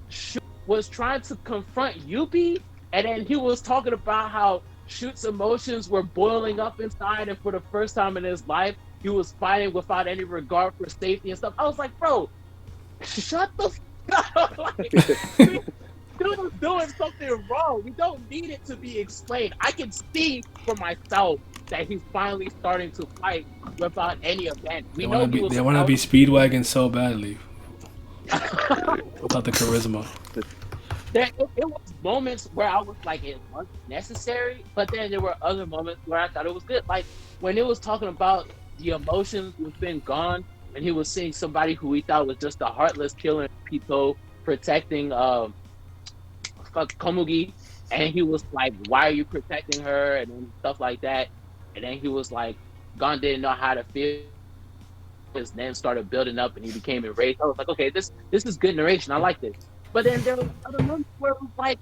Shu was trying to confront Yuppie, and then he was talking about how Shoot's emotions were boiling up inside, and for the first time in his life, he was fighting without any regard for safety and stuff. I was like, bro, shut the fuck up. Like, dude was doing something wrong. We don't need it to be explained. I can see for myself that he's finally starting to fight without any event. They want to be Speedwagon so badly. Without the charisma. It was moments where I was like, it wasn't necessary, but then there were other moments where I thought it was good. Like when it was talking about the emotions within Gon, and he was seeing somebody who he thought was just a heartless killer, Pito protecting Komugi, and he was like, "Why are you protecting her?" and then stuff like that. And then he was like, Gon didn't know how to feel. His name started building up, and he became enraged. I was like, okay, this is good narration. I like this. But then there was other moments where it was like,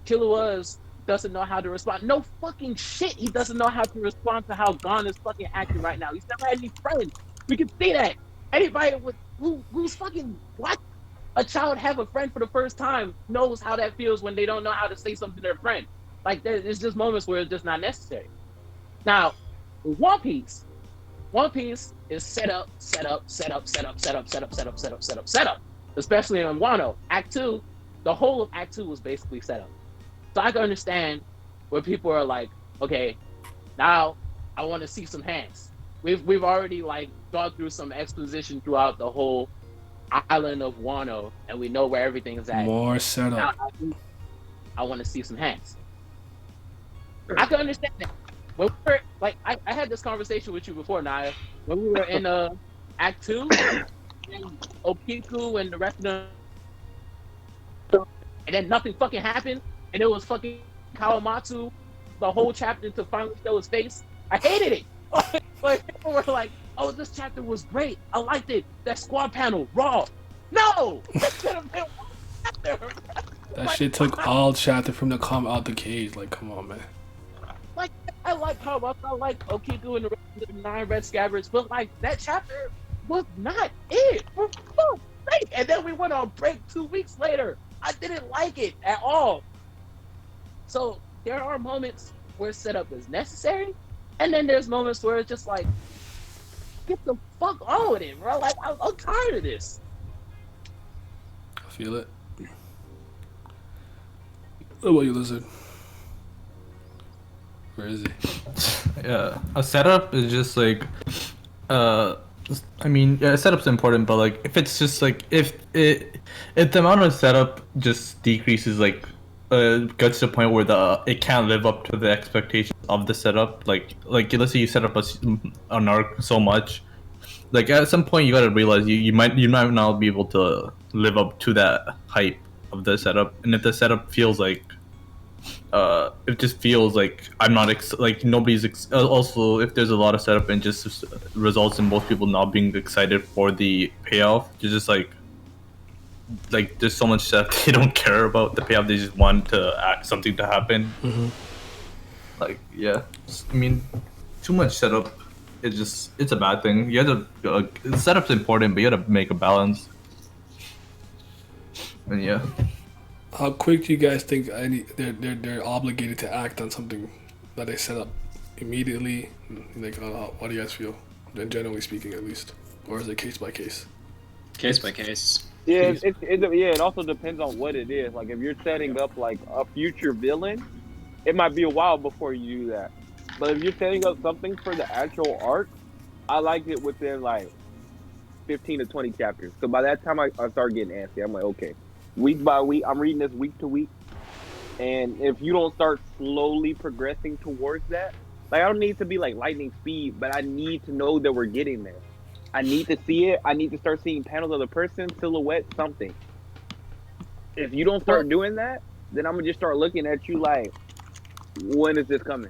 Killua doesn't know how to respond. No fucking shit. He doesn't know how to respond to how Gon is fucking acting right now. He's never had any friends. We can see that. Anybody who's fucking what? A child have a friend for the first time knows how that feels when they don't know how to say something to their friend. Like there's just moments where it's just not necessary. Now, with One Piece is set up. Especially in Wano. Act 2, the whole of Act 2 was basically set up. So I can understand where people are like, okay, now I want to see some hands. We've already like gone through some exposition throughout the whole island of Wano, and we know where everything is at. More setup. Now, I want to see some hands. I can understand that. When we were, like, I had this conversation with you before, Naya. When we were in Act 2, and Okiku and the rest of them, and then nothing fucking happened, and it was fucking Kawamatsu the whole chapter to finally show his face. I hated it. But people were like, "Oh, this chapter was great. I liked it. That squad panel, raw." No, that should have been one chapter. That shit took all chapter from the calm out the cage. Like, come on, man. Like, I like Kawamatsu. I like Okiku and the rest of the 9 red scabbards, but like that chapter was not it. For fuck's sake. And then we went on break 2 weeks later. I didn't like it at all. So there are moments where setup is necessary, and then there's moments where it's just like, get the fuck on with it, bro. Like I'm tired of this. I feel it. What about you, Lizard? Where is he? Yeah, a setup is just like, I mean, yeah, setup's important, but like, if it's just like, if the amount of setup just decreases, like, gets to a point where it can't live up to the expectations of the setup, like let's say you set up an arc so much, like at some point you gotta realize you might not be able to live up to that hype of the setup, and if the setup feels like it just feels like I'm not like nobody's also if there's a lot of setup and just results in most people not being excited for the payoff. It's just like there's so much stuff they don't care about the payoff. They just want something to happen. Mm-hmm. Like yeah, I mean, too much setup. It's a bad thing. You have to setup's important, but you gotta make a balance. And yeah. How quick do you guys think they're obligated to act on something that they set up immediately? Like, what do you guys feel? Generally speaking, at least, or is it case by case? Case by case. Yeah, it also depends on what it is. Like if you're setting up like a future villain, it might be a while before you do that. But if you're setting up something for the actual arc, I like it within like 15 to 20 chapters. So by that time I start getting antsy. I'm like, okay, week by week, I'm reading this week to week. And if you don't start slowly progressing towards that, like I don't need to be like lightning speed, but I need to know that we're getting there. I need to see it. I need to start seeing panels of the person, silhouette, something. If you don't start doing that, then I'm gonna just start looking at you like, when is this coming?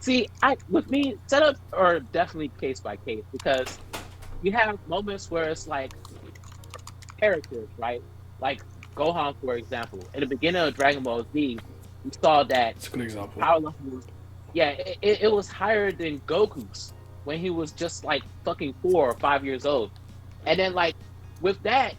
See, with me, setups are definitely case by case because you have moments where it's like characters, right? Like Gohan, for example. In the beginning of Dragon Ball Z, we saw that That's a good example. power level was, it was higher than Goku's when he was just like fucking 4 or 5 years old. And then like with that,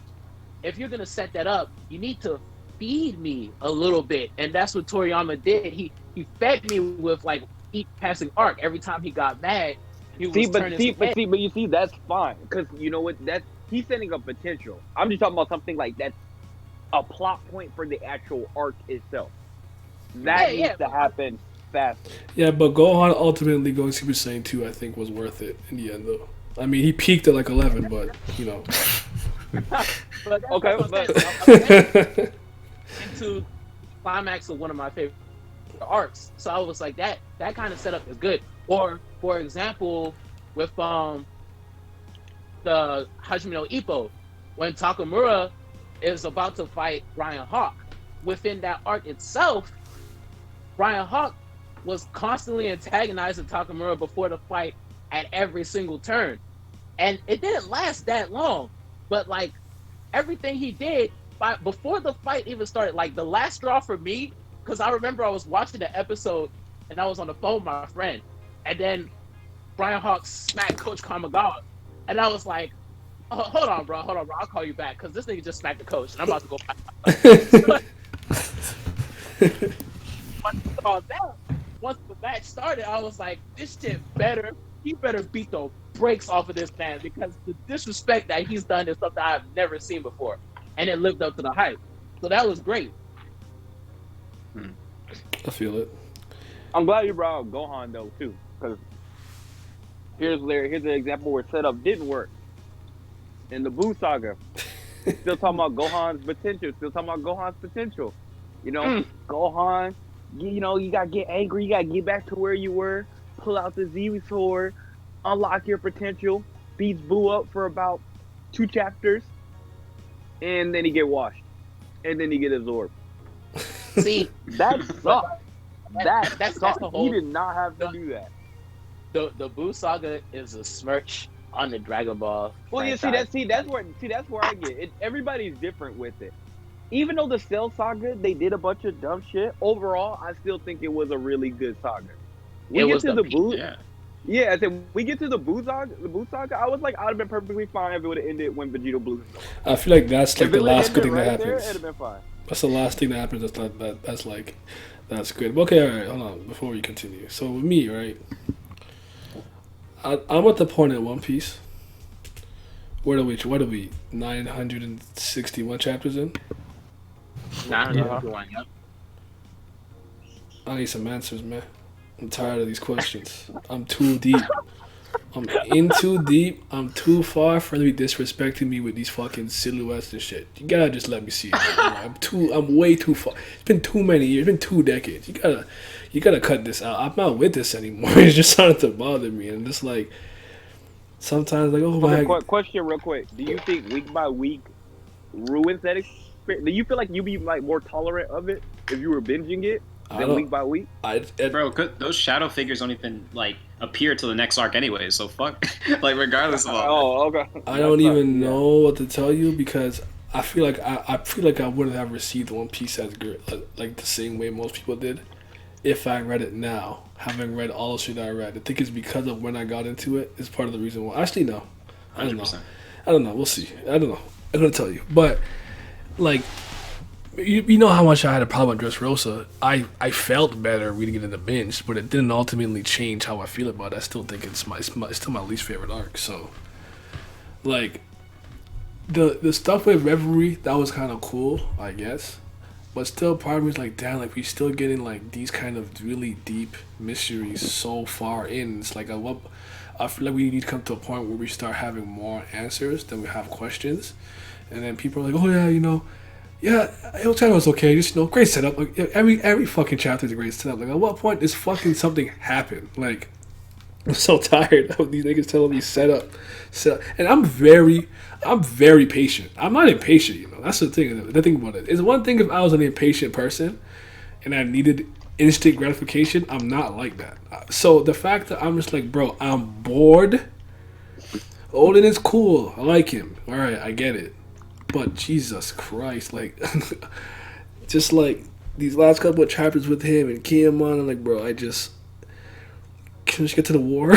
if you're gonna set that up, you need to feed me a little bit, and that's what Toriyama did. He fed me with like each passing arc. Every time he got mad, he was but you see, that's fine because you know what? That's he's setting up potential. I'm just talking about something like that's a plot point for the actual arc itself. That needs to happen faster. Yeah, but Gohan ultimately going Super Saiyan 2, I think, was worth it in the end, though. I mean, he peaked at like 11, but you know. Okay, into climax of one of my favorite arcs, so I was like, that kind of setup is good. Or for example, with the Hajime no Ippo, when Takamura is about to fight Brian Hawk, within that arc itself, Brian Hawk was constantly antagonizing Takamura before the fight at every single turn, and it didn't last that long. But like everything he did before the fight even started, like the last straw for me, because I remember I was watching the episode and I was on the phone with my friend, and then Brian Hawk smacked Coach Kamigawa, and I was like, oh, hold on, bro, I'll call you back because this nigga just smacked the coach, and I'm about to go back. Once the match started, I was like, this shit better. He better beat the brakes off of this man because the disrespect that he's done is something I've never seen before, and it lived up to the hype. So that was great. I feel it. I'm glad you brought up Gohan though too, because here's an example where setup didn't work in the Buu saga. Still talking about Gohan's potential. You know, Gohan. You know, you gotta get angry. You gotta get back to where you were. Pull out the Z sword, unlock your potential. Beats Buu up for about 2 chapters, and then he get washed, and then he get absorbed. See, that sucks. That's the whole. He did not have to do that. The Buu saga is a smirch on the Dragon Ball. Well, you franchise. that's where I get it. Everybody's different with it. Even though the Cell saga, they did a bunch of dumb shit. Overall, I still think it was a really good saga. We get to the Buu. Yeah, I said we get to the Buu saga. I was like, I'd have been perfectly fine if it would have ended when Vegeta blew. I feel like that's like the last good thing that There, happens. it'd have been fine. That's the last thing that happens. That's good. Okay, all right, hold on. Before we continue, so with me, right? I'm at the point at One Piece. What are we? 961 chapters in? Nah, I don't know if you want. Yep. I need some answers, man. I'm tired of these questions. I'm too deep. I'm in too deep. I'm too far for them to be disrespecting me with these fucking silhouettes and shit. You gotta just let me see it. I'm way too far. It's been too many years. It's been 2 decades. You gotta cut this out. I'm not with this anymore. It's just starting to bother me, and just like sometimes like, oh my. Question real quick. Do you think week by week ruins that experience? Do you feel like you'd be like more tolerant of it if you were binging it than week by week? Bro, those shadow figures don't even like appear till the next arc anyway. So fuck, like regardless of all. Oh, okay. I don't even know what to tell you because I feel like I wouldn't have received One Piece as good like the same way most people did if I read it now. Having read all the shit I read, I think it's because of when I got into it. Is part of the reason why. Actually, no, I don't 100%. know. I don't know. We'll see. I don't know. I'm gonna tell you, but like. You know how much I had a problem with Dressrosa. I felt better reading it in the binge, but it didn't ultimately change how I feel about it. I still think it's still my least favorite arc. So, like, the stuff with Reverie, that was kind of cool, I guess. But still, part of me is like, damn, like, we're still getting, like, these kind of really deep mysteries so far in. It's like, I feel like we need to come to a point where we start having more answers than we have questions. And then people are like, oh, yeah, you know, yeah, El Chano's okay. Just great setup. Like every fucking chapter is a great setup. Like at what point does fucking something happen? Like I'm so tired of these niggas telling me set up. And I'm very patient. I'm not impatient. You know, that's the thing. The thing about it is one thing if I was an impatient person and I needed instant gratification. I'm not like that. So the fact that I'm just like, bro, I'm bored. Odin is cool. I like him. All right, I get it. But Jesus Christ, like, just like these last couple of chapters with him and Kiamon, I'm like, bro, can I just get to the war?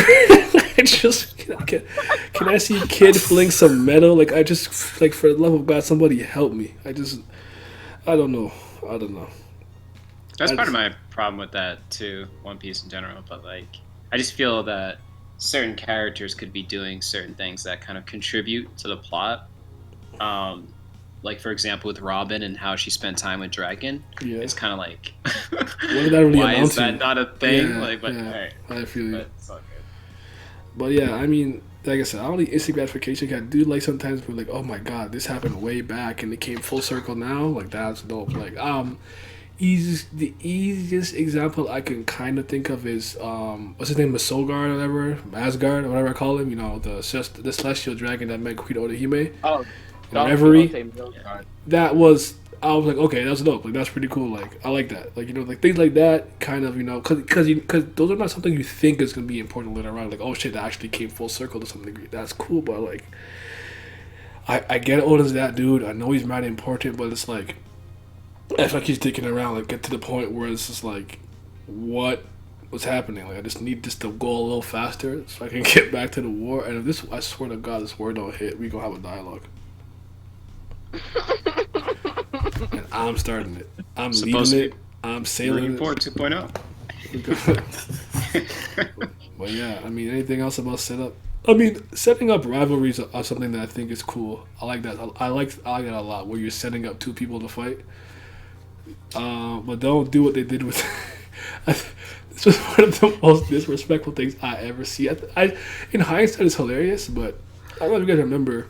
Can I see Kid fling some metal? Like, I just, like, for the love of God, somebody help me. I don't know. That's part of my problem with that too, One Piece in general. But like, I just feel that certain characters could be doing certain things that kind of contribute to the plot. Like for example with Robin and how she spent time with Dragon, it's kind of like, why is that not a thing? Alright. I feel you. But it's all good. But yeah, I mean, like I said, I don't need instant gratification. I do like sometimes we're like, oh my god, this happened way back and it came full circle now. Like that's dope. Like the easiest example I can kind of think of is what's his name, Masogard or whatever, Asgard or whatever I call him. You know, the celestial dragon that met Queen Orihime. Oh, Reverie. That was, I was like, okay, that's dope. Like that's pretty cool. Like I like that. Like, you know, like things like that kind of, you know, because those are not something you think is gonna be important later on. Like, oh shit, that actually came full circle to some degree. That's cool, but like I get Odin's that dude. I know he's mad important, but it's like I feel like he's taking around, like get to the point where it's just like, what was happening? Like I just need this to go a little faster so I can get back to the war. And if this, I swear to God, this war don't hit, we gonna have a dialogue. And I'm starting it. I'm leading it. I'm sailing it. Report 2.0. But yeah, I mean, anything else about setup? I mean, setting up rivalries are something that I think is cool. I like that. I like that a lot. Where you're setting up two people to fight. But don't do what they did with. This was one of the most disrespectful things I ever see. In hindsight, it's hilarious, but I don't know if you guys remember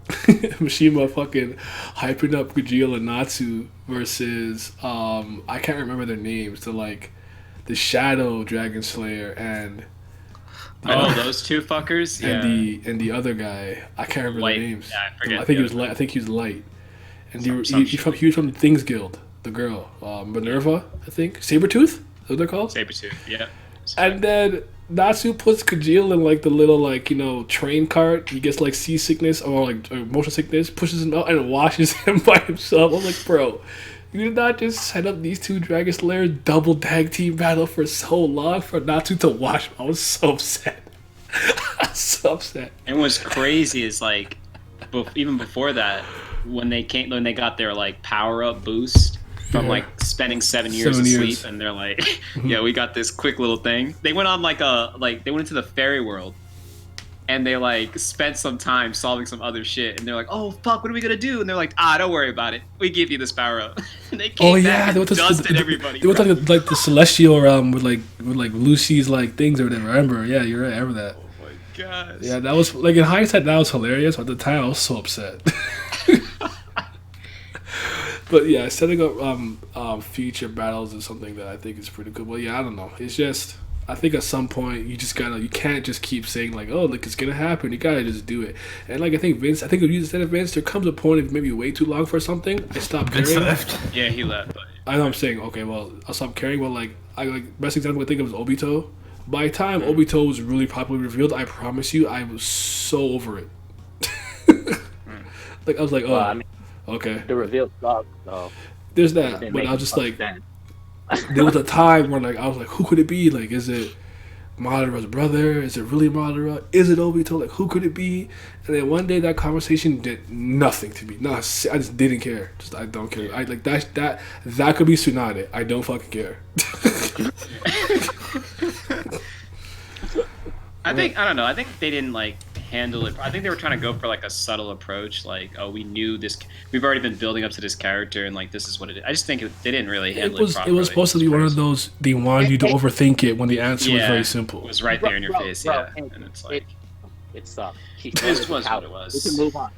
Mishima fucking hyping up Gujil and Natsu versus I can't remember their names. The Shadow Dragon Slayer and those two fuckers, and the other guy, I can't remember Light. their names. Yeah, I forget. I think he was Light. I think he was Light, and he was from the Things Guild. The girl, Minerva, I think. Sabretooth? Is what they're called? Sabretooth, yeah. And then Natsu puts Kajil in like the little train cart. He gets like seasickness or motion sickness, pushes him out and washes him by himself. I'm like, bro, you did not just set up these two Dragon Slayers double tag team battle for so long for Natsu to wash him. I was so upset. I was so upset. And what's crazy is even before that, when they got their power up boost from spending 7 years asleep, and they're like, yeah, we got this quick little thing. They went on they went into the fairy world and they like spent some time solving some other shit, and they're like, "Oh fuck, what are we gonna do?" And they're like, "Don't worry about it. We give you this power up." And they came back and dusted everybody. They went to like the celestial realm with like Lucy's like things or whatever. I remember, yeah, you're right. I remember that. Oh my gosh. Yeah, that was like in hindsight, that was hilarious. But at the time, I was so upset. But yeah, setting up future battles is something that I think is pretty cool. But yeah, I don't know. It's just I think at some point you can't just keep saying like, oh, look, it's gonna happen. You gotta just do it. And like I think if you said Vince, there comes a point if maybe wait too long for something, I stop caring. Yeah, he left. But... I know I'm saying okay, well I'll stop caring. But like best example I think of was Obito. By the time Obito was really properly revealed, I promise you, I was so over it. Like I was like, oh. Well, I mean, okay. the reveal sucked, so there's that, but I was just like, there was a time where like I was like, who could it be? Like, is it Madara's brother? Is it really Madara? Is it Obito? Like, who could it be? And then one day that conversation did nothing to me. No, I just didn't care. Just I don't care. I like that could be Tsunade. I don't fucking care. I don't know. I think they didn't like handle it. I think they were trying to go for like a subtle approach, like, oh, we knew this. We've already been building up to this character, and like this is what it is. I just think they didn't really handle it properly. It was supposed to be one of those. They wanted you to overthink it when the answer was very simple. It was right there in your face, yeah. And it's like it sucked. This was what it was. We can move on.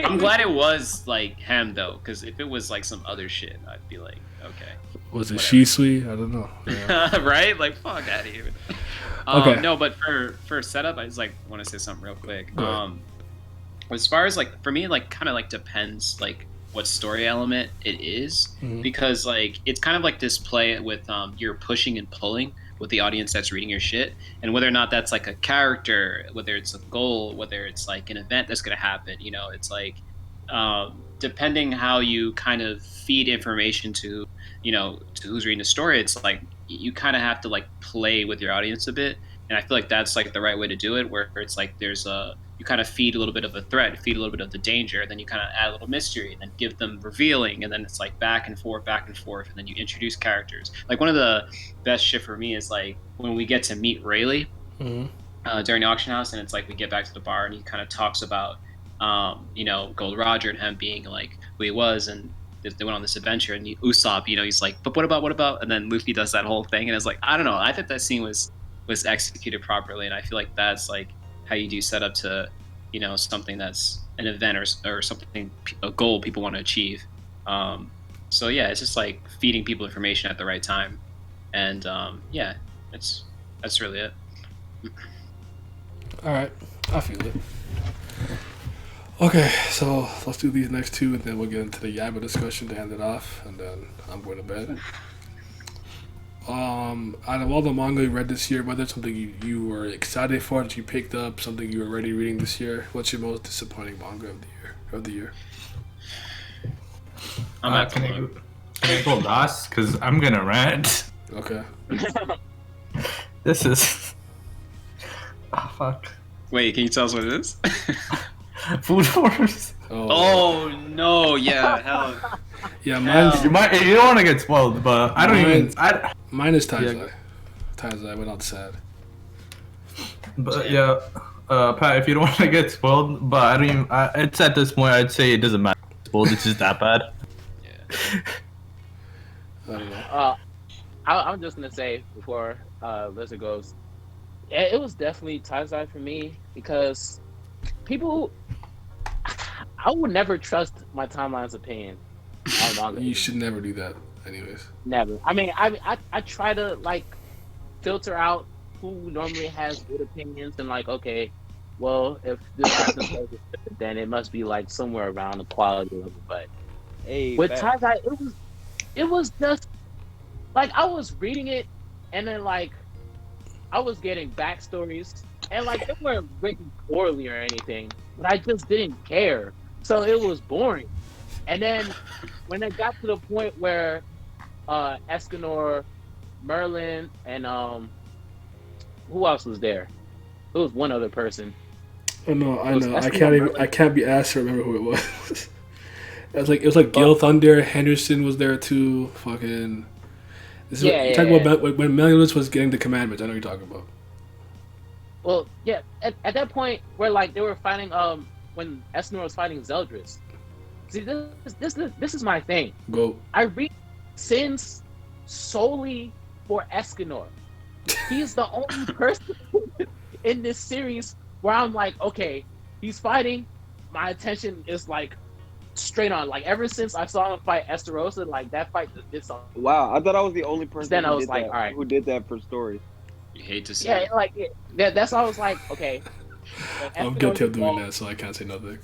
I'm glad it was like him though, because if it was like some other shit, I'd be like, okay. Was it Shisui? I don't know. Yeah. Right? Like, fuck out of here. Okay. No, but for setup, I just like want to say something real quick. As far as like for me, like kind of like depends like what story element it is, because like it's kind of like this play with you're pushing and pulling with the audience that's reading your shit, and whether or not that's like a character, whether it's a goal, whether it's like an event that's gonna happen. You know, it's like depending how you kind of feed information to who's reading the story, it's like you kind of have to like play with your audience a bit, and I feel like that's like the right way to do it, where it's like you kind of feed a little bit of a threat, feed a little bit of the danger, and then you kind of add a little mystery, and then give them revealing, and then it's like back and forth, and then you introduce characters. Like one of the best shit for me is like when we get to meet Rayleigh during the auction house, and it's like we get back to the bar, and he kind of talks about Gold Roger and him being like who he was, and they went on this adventure, and Usopp, he's like, but what about? And then Luffy does that whole thing, and it's like, I don't know. I think that scene was executed properly, and I feel like that's like how you do set up to, something that's an event or something, a goal people want to achieve. So yeah, it's just like feeding people information at the right time, and yeah, that's really it. All right, I feel it. Okay, so let's do these next two, and then we'll get into the Yaiba discussion to end it off, and then I'm going to bed. Out of all the manga you read this year, whether it's something you were excited for that you picked up, something you were already reading this year, what's your most disappointing manga of the year? Can I go last? Because I'm going to rant. Okay. This is... Oh, fuck. Wait, can you tell us what it is? Food Wars. Oh no! Yeah, hell. Yeah, mine's. You don't want to get spoiled, but I don't even. Mine is Taizai. Taizai without sad. But yeah, Pat, if you don't want to get spoiled, but I don't even. It's at this point, I'd say it doesn't matter. Spoiled, it's just that bad. Yeah. I don't know. I'm just gonna say before Lizard goes, it was definitely Taizai for me because people. I would never trust my timeline's opinion on manga. You should never do that, anyways. Never. I mean, I try to like filter out who normally has good opinions and like, okay, well, if this person says it, then it must be like somewhere around the quality level. But with Taizai, it was just like I was reading it, and then like I was getting backstories, and like they weren't written poorly or anything, but I just didn't care. So it was boring. And then when it got to the point where Escanor, Merlin, and who else was there? There was one other person. Oh no, I know. I can't be asked to remember who it was. It was like Gale Thunder, Henderson was there too. Fucking. You're talking about when Meliodas was getting the commandments. I know what you're talking about. Well, yeah. At that point, where like they were fighting, when Esnor was fighting Zeldris. See, this is my thing. Go. I read Sins solely for Escanor. He's the only person in this series where I'm like, okay, he's fighting. My attention is like straight on. Like ever since I saw him fight Esterosa, like that fight just did something. Wow, I thought I was the only person Then I who was did like, that. all right. Who did that for story? You hate to see Yeah, it. like that's why I was like, okay. I'm guilty of doing that, so I can't say nothing.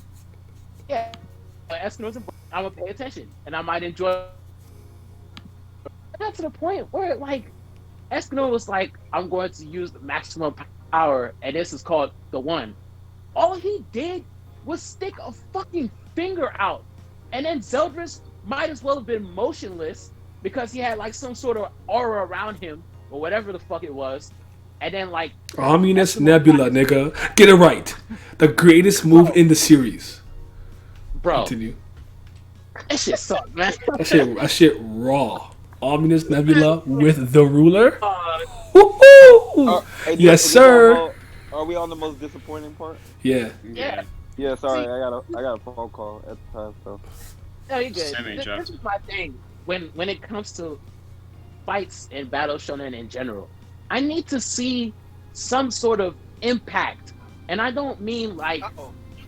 Yeah, Escanor's I'm gonna pay attention, and I might enjoy. Got to the point where like Escanor was like, I'm going to use the maximum power, and this is called the one. All he did was stick a fucking finger out, and then Zeldris might as well have been motionless because he had like some sort of aura around him or whatever the fuck it was, and then like Ominous Nebula, nigga. Get it right. The greatest move in the series. bro, Continue. that shit sucked, man. That shit raw. Ominous Nebula with the ruler. Woohoo! Hey, Yes, sir. Are we on the most disappointing part? Yeah. Yeah. Yeah, sorry, I got a phone call at the time, so. No, you're good. Semi This dropped. is my thing. When it comes to fights and battle shonen in general, I need to see some sort of impact, and I don't mean like,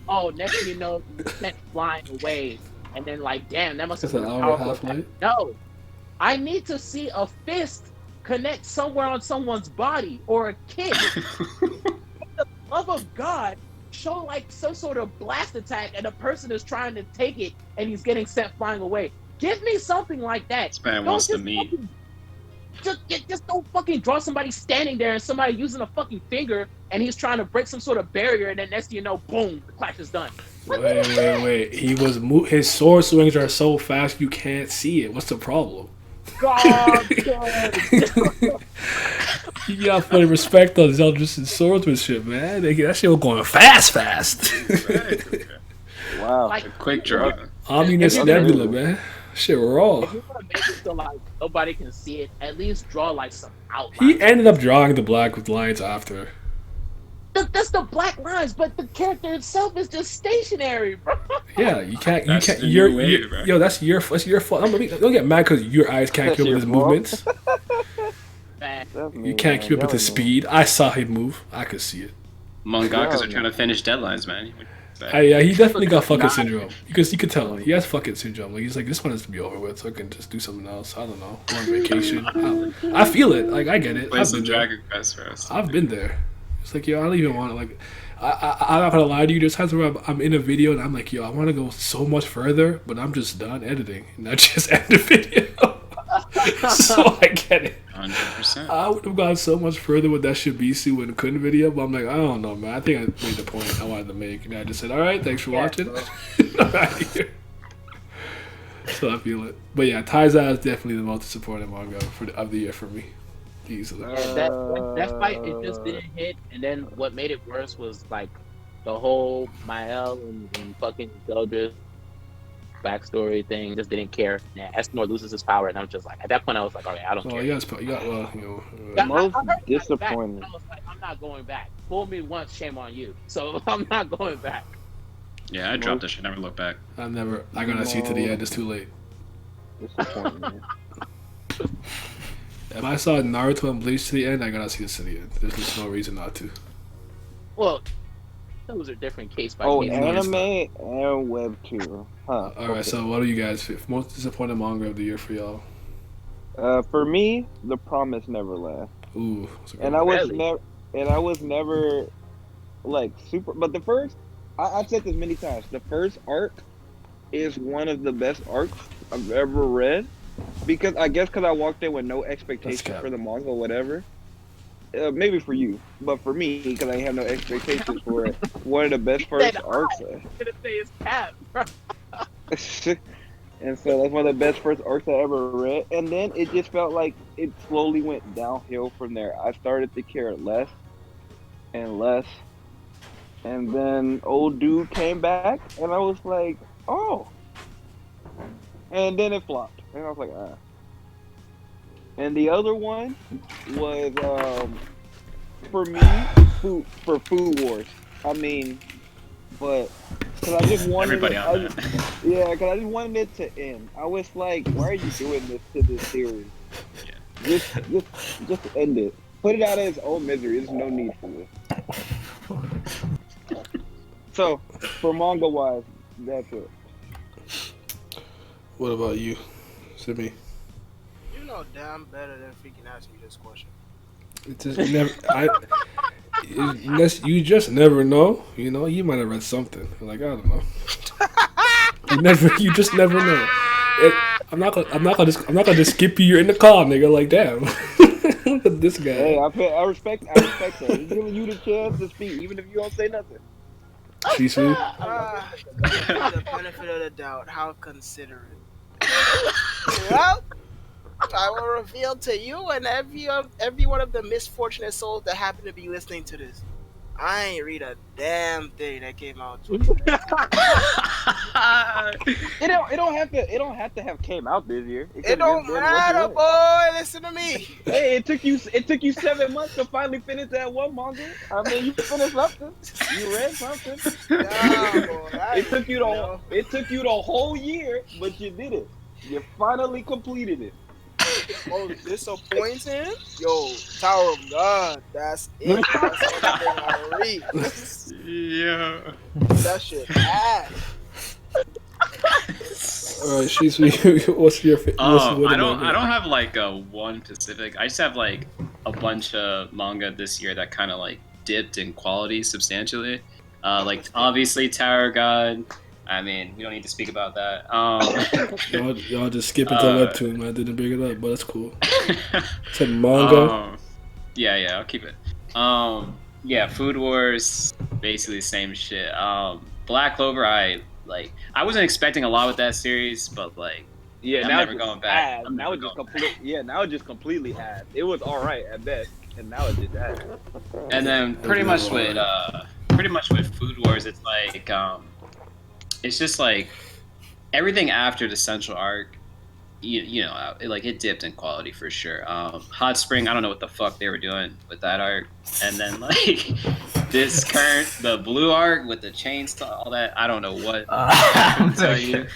oh, next thing you know, you sent flying away, and then like, damn, that must have That's been an a hour and a powerful half attack. late. No, I need to see a fist connect somewhere on someone's body or a kick. For the love of God, show like some sort of blast attack and the person is trying to take it and he's getting sent flying away. Give me something like that. This man Don't wants to just meet. fucking- Just don't fucking draw somebody standing there and somebody using a fucking finger and he's trying to break some sort of barrier and then next thing you know, boom, the clash is done. Wait. He was his sword swings are so fast you can't see it. What's the problem? God, You gotta put respect on Zeldris' swordsmanship, man. That shit was going fast. Wow. like A quick draw. Ominous If you're gonna- Nebula, man. Shit raw. if you want to make it so like nobody can see it, at least draw like some outline. He ended up drawing the black with lines after. That's the black lines, but the character itself is just stationary, bro. Yeah, you can't. That's the You're, new wave, bro. yo, that's your fault. Don't get mad because your eyes can't That's keep up your with his fault. movements. Man, That's me, You can't man. keep up with That his was me. speed. I saw him move. I could see it. Mangakas Yeah, are trying to finish deadlines, man. Yeah, he definitely got fucking syndrome. Because you could tell he has fucking syndrome. Like he's like, this one has to be over with, so I can just do something else. I don't know, go on vacation. I feel it. Like I get it. Play I've some been there. Dragon Quest first. I've been there. It's like, yo, I don't even want to, like, I'm not gonna lie to you. There's times where I'm in a video and I'm like, yo, I want to go so much further, but I'm just done editing and I just end the video. So I get it. 100%. I would have gone so much further with that Shibisu and couldn't video, but I'm like, I don't know, man. I think I made the point I wanted to make, and I just said, all right, thanks for watching. I'm out of here. So I feel it. But yeah, Taiza is definitely the most disappointing manga of the year for me. Easily. yeah, that fight it just didn't hit, and then what made it worse was like the whole Mael and fucking Zeldris backstory thing. Just didn't care. Yeah, Esnor loses his power, and I'm just like, at that point, I was like, all right, I don't Well, care. you got well, you know. Yeah, Most I heard he got it back, disappointing. but I was like, I'm not going back. Fool me once, shame on you. So I'm not going back. Yeah, I dropped this shit, never look back. I gotta see to the end. It's too late. Disappointing, man. If I saw Naruto and Bleach to the end, I gotta see this to the end. There's just no reason not to. Well, those are different case by Oh, case. anime and webtoon. Huh. All right, so what do you guys feel? Most disappointing manga of the year for y'all? For me, The Promised Neverland. Ooh, that's a good And I one. was Really? never like super, but the first, I've said this many times, the first arc is one of the best arcs I've ever read, because I walked in with no expectations cap. for the manga or whatever. Maybe for you, but for me, because I have no expectations for it, one of the best first arcs. I'm gonna say it's Cap. And so that's one of the best first arcs I ever read. And then it just felt like it slowly went downhill from there. I started to care less and less. And then old dude came back and I was like, oh. And then it flopped. And I was like, ah. And the other one was for me, Food Wars. I mean, but because I just wanted Everybody it, on that. yeah, because I just wanted it to end. I was like, why are you doing this to this series? Just end it. Put it out of its own misery. There's no need for this. So, for manga wise, that's it. What about you, Simi? You know damn better than freaking asking me this question. It just never. Unless you just never know. You know, you might have read something. Like I don't know. You just never know. I'm not gonna just skip you. You're in the call, nigga. Like damn. Look at this guy. Hey, I respect that. He's giving you the chance to speak, even if you don't say nothing. Shisu. The benefit of the doubt. How considerate. Well, I will reveal to you and every one of the misfortunate souls that happen to be listening to this. I ain't read a damn thing that came out. It don't have to have came out this year. It don't matter, boy. Listen to me. Hey, it took you 7 months to finally finish that one manga. I mean, you finished something. You read something. Nah, boy, It took you the whole year, but you did it. You finally completed it. Most disappointing? Yo, Tower of God. That's it. That's everything I read. Yeah. That shit ass. Alright, Shisu, what's your favorite? I don't have like a one specific. I just have like a bunch of manga this year that kind of like dipped in quality substantially. Like obviously Tower of God. I mean, we don't need to speak about that. Y'all just skip into webtoon. I didn't bring it up, but that's cool. Said manga. Yeah, I'll keep it. Yeah, Food Wars, basically the same shit. Black Clover, I wasn't expecting a lot with that series, but like, yeah, I'm now never it's going back. now it's just completely ass. It was all right at best, and now it's just ass. And then pretty much with Food Wars, it's like it's just like everything after the central arc, you know, it dipped in quality for sure. Hot Spring, I don't know what the fuck they were doing with that arc, and then like the blue arc with the chainsaw, all that, I don't know what to tell you.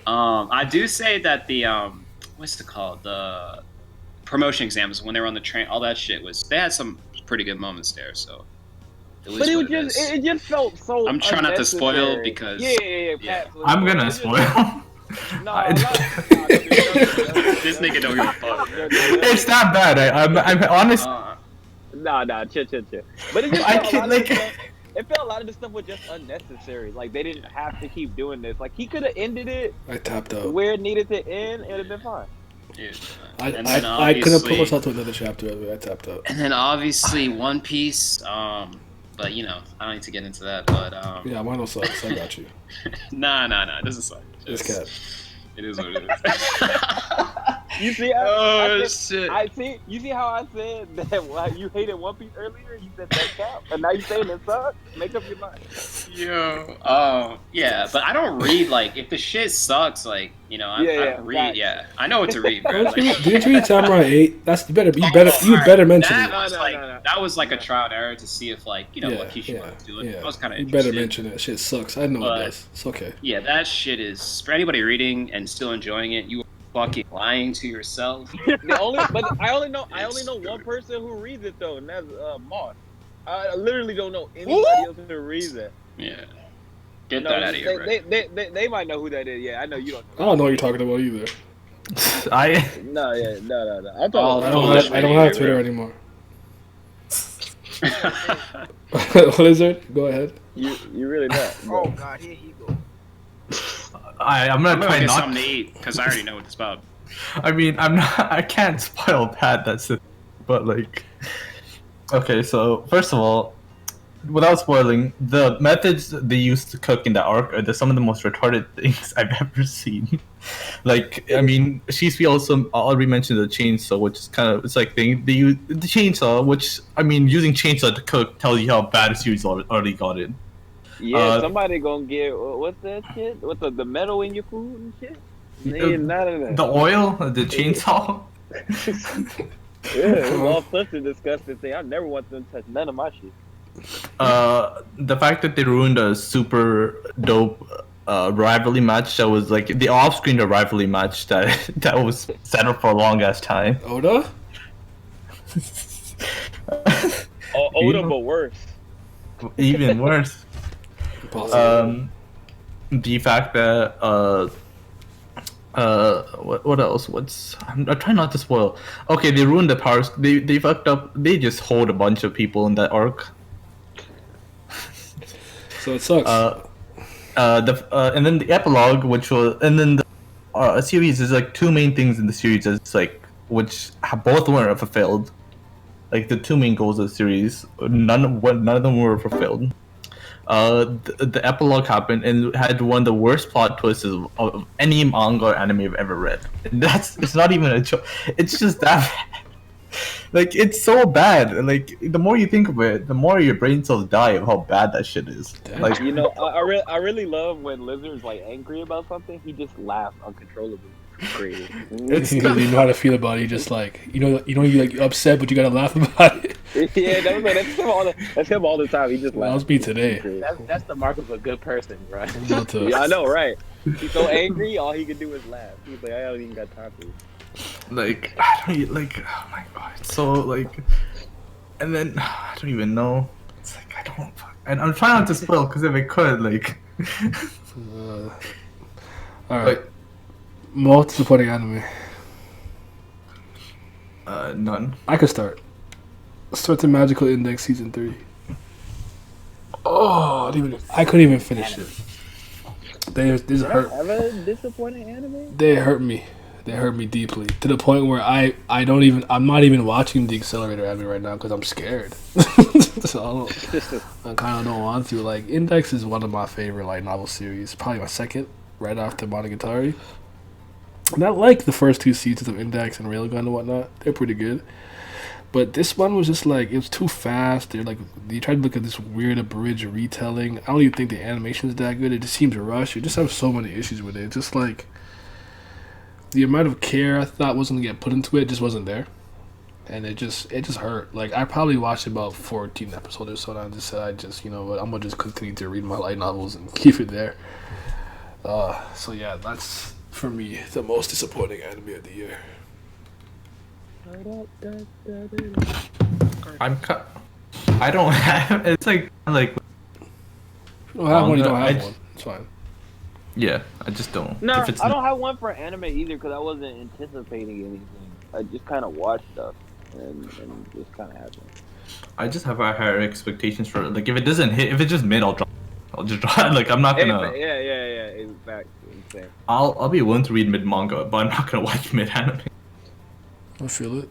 I do say that the what's it called, the promotion exams when they were on the train, all that shit they had some pretty good moments there. So. But it just felt so. I'm trying not to spoil because Pat, I'm gonna spoil. This nigga don't give a fuck. It's not bad. I'm honest. Chill. But it just felt a lot of this stuff was just unnecessary. Like they didn't have to keep doing this. Like he could have ended it. I tapped out. Where it needed to end, it would have been fine. Yeah. I couldn't put myself to another chapter of it. I tapped out. And then obviously One Piece. But you know, I don't need to get into that. But yeah, mine don't suck. So I got you. Nah, it doesn't suck. This cat. It is what it is. You see? Shit. You see how I said that you hated One Piece earlier? You said that cap, and now you saying it sucks? Make up your mind. Yo. Yeah, but I don't read like if the shit sucks. Like you know, I don't read. Right. Yeah, I know what to read, bro. Did you read Samurai 8? You better mention it. That was like a trial and error to see if like you know what Kishimoto was doing. Yeah. I was kind of You better mention it. Shit sucks. I know it does. It's okay. Yeah, that shit is for anybody reading and still enjoying it. You are fucking lying to yourself. I only know one person who reads it though, and that's Moss. I literally don't know anybody else who reads it. Yeah. Get that out of here, bro. They might know who that is. Yeah, I know you don't know. I don't know what you're talking about either. No. I don't have Twitter anymore. What is it? Go ahead. You really not. Oh God, here he go. I'm gonna try get not something to eat because I already know what it's about. I mean, I can't spoil Pat. That's it. But like, okay. So first of all, without spoiling, the methods they used to cook in the arc are some of the most retarded things I've ever seen. Like, I mean, Shisui also already mentioned the chainsaw, which is kind of it's like they use the chainsaw, which I mean, using chainsaw to cook tells you how bad a series already got in. Yeah, somebody gonna get what's that shit? What's the metal in your food and shit? None of that. The oil, the chainsaw. Yeah, it's all such a disgusting thing. I never want them to touch none of my shit. The fact that they ruined a super dope rivalry match that was like the off-screen rivalry match that that was set up for a long ass time. Oda? Oh, You Oda, know- but worse. Even worse. Impossible. The fact that what else? I'm trying not to spoil. Okay, they ruined the powers. They fucked up. They just hold a bunch of people in that arc. So it sucks. And then the epilogue, which was, and then the series is like two main things in the series. It's like which both weren't fulfilled. Like the two main goals of the series, none of them were fulfilled. The epilogue happened and it had one of the worst plot twists of any manga or anime I've ever read. And it's not even a joke. It's just that bad. Like it's so bad. And like the more you think of it, the more your brain cells die of how bad that shit is. Damn. Like You know, I really love when Lizard's like angry about something. He just laughs uncontrollably. It's crazy. it's you know how to feel about it. You just like you like upset, but you gotta laugh about it. Yeah, that's him all the time. He just That laughs. was me today. That's the mark of a good person, right? Not to- Yeah, I know, right? He's so angry, all he can do is laugh. He's like, I don't even got time for this. like I don't like oh my god. It's so like and then I don't even know. It's like I don't and I'm trying not to spoil because if I could like all right. like Most disappointing anime. none. I could start. Start the Magical Index season 3. Oh, I couldn't even finish it. This hurt. Have a disappointing anime? They hurt me. They hurt me deeply to the point where I'm not even watching the Accelerator anime right now because I'm scared. So I kind of don't want to. Like Index is one of my favorite light novel series, probably my second, right after Monogatari. And I like the first two seasons of Index and Railgun and whatnot. They're pretty good. But this one was just like, it was too fast. They're like, you tried to look at this weird abridged retelling. I don't even think the animation is that good. It just seems rushed. You just have so many issues with it. Just like, the amount of care I thought was going to get put into it just wasn't there. And it just hurt. Like, I probably watched about 14 episodes or so, and I just said, you know what, I'm going to just continue to read my light novels and keep it there. So yeah, that's, for me, the most disappointing anime of the year. I don't have. It's like If you don't have one, you don't have I- one. It's fine. yeah. I just don't. No, If it's I don't have one for anime either because I wasn't anticipating anything. I just kind of watched stuff and just kind of happened. I just have higher expectations for it. Like if it doesn't hit, if it's just mid, I'll drop. I'll just drop. Like I'm not gonna. Yeah. Exactly. Insane. I'll be willing to read mid manga, but I'm not gonna watch mid anime. I feel it.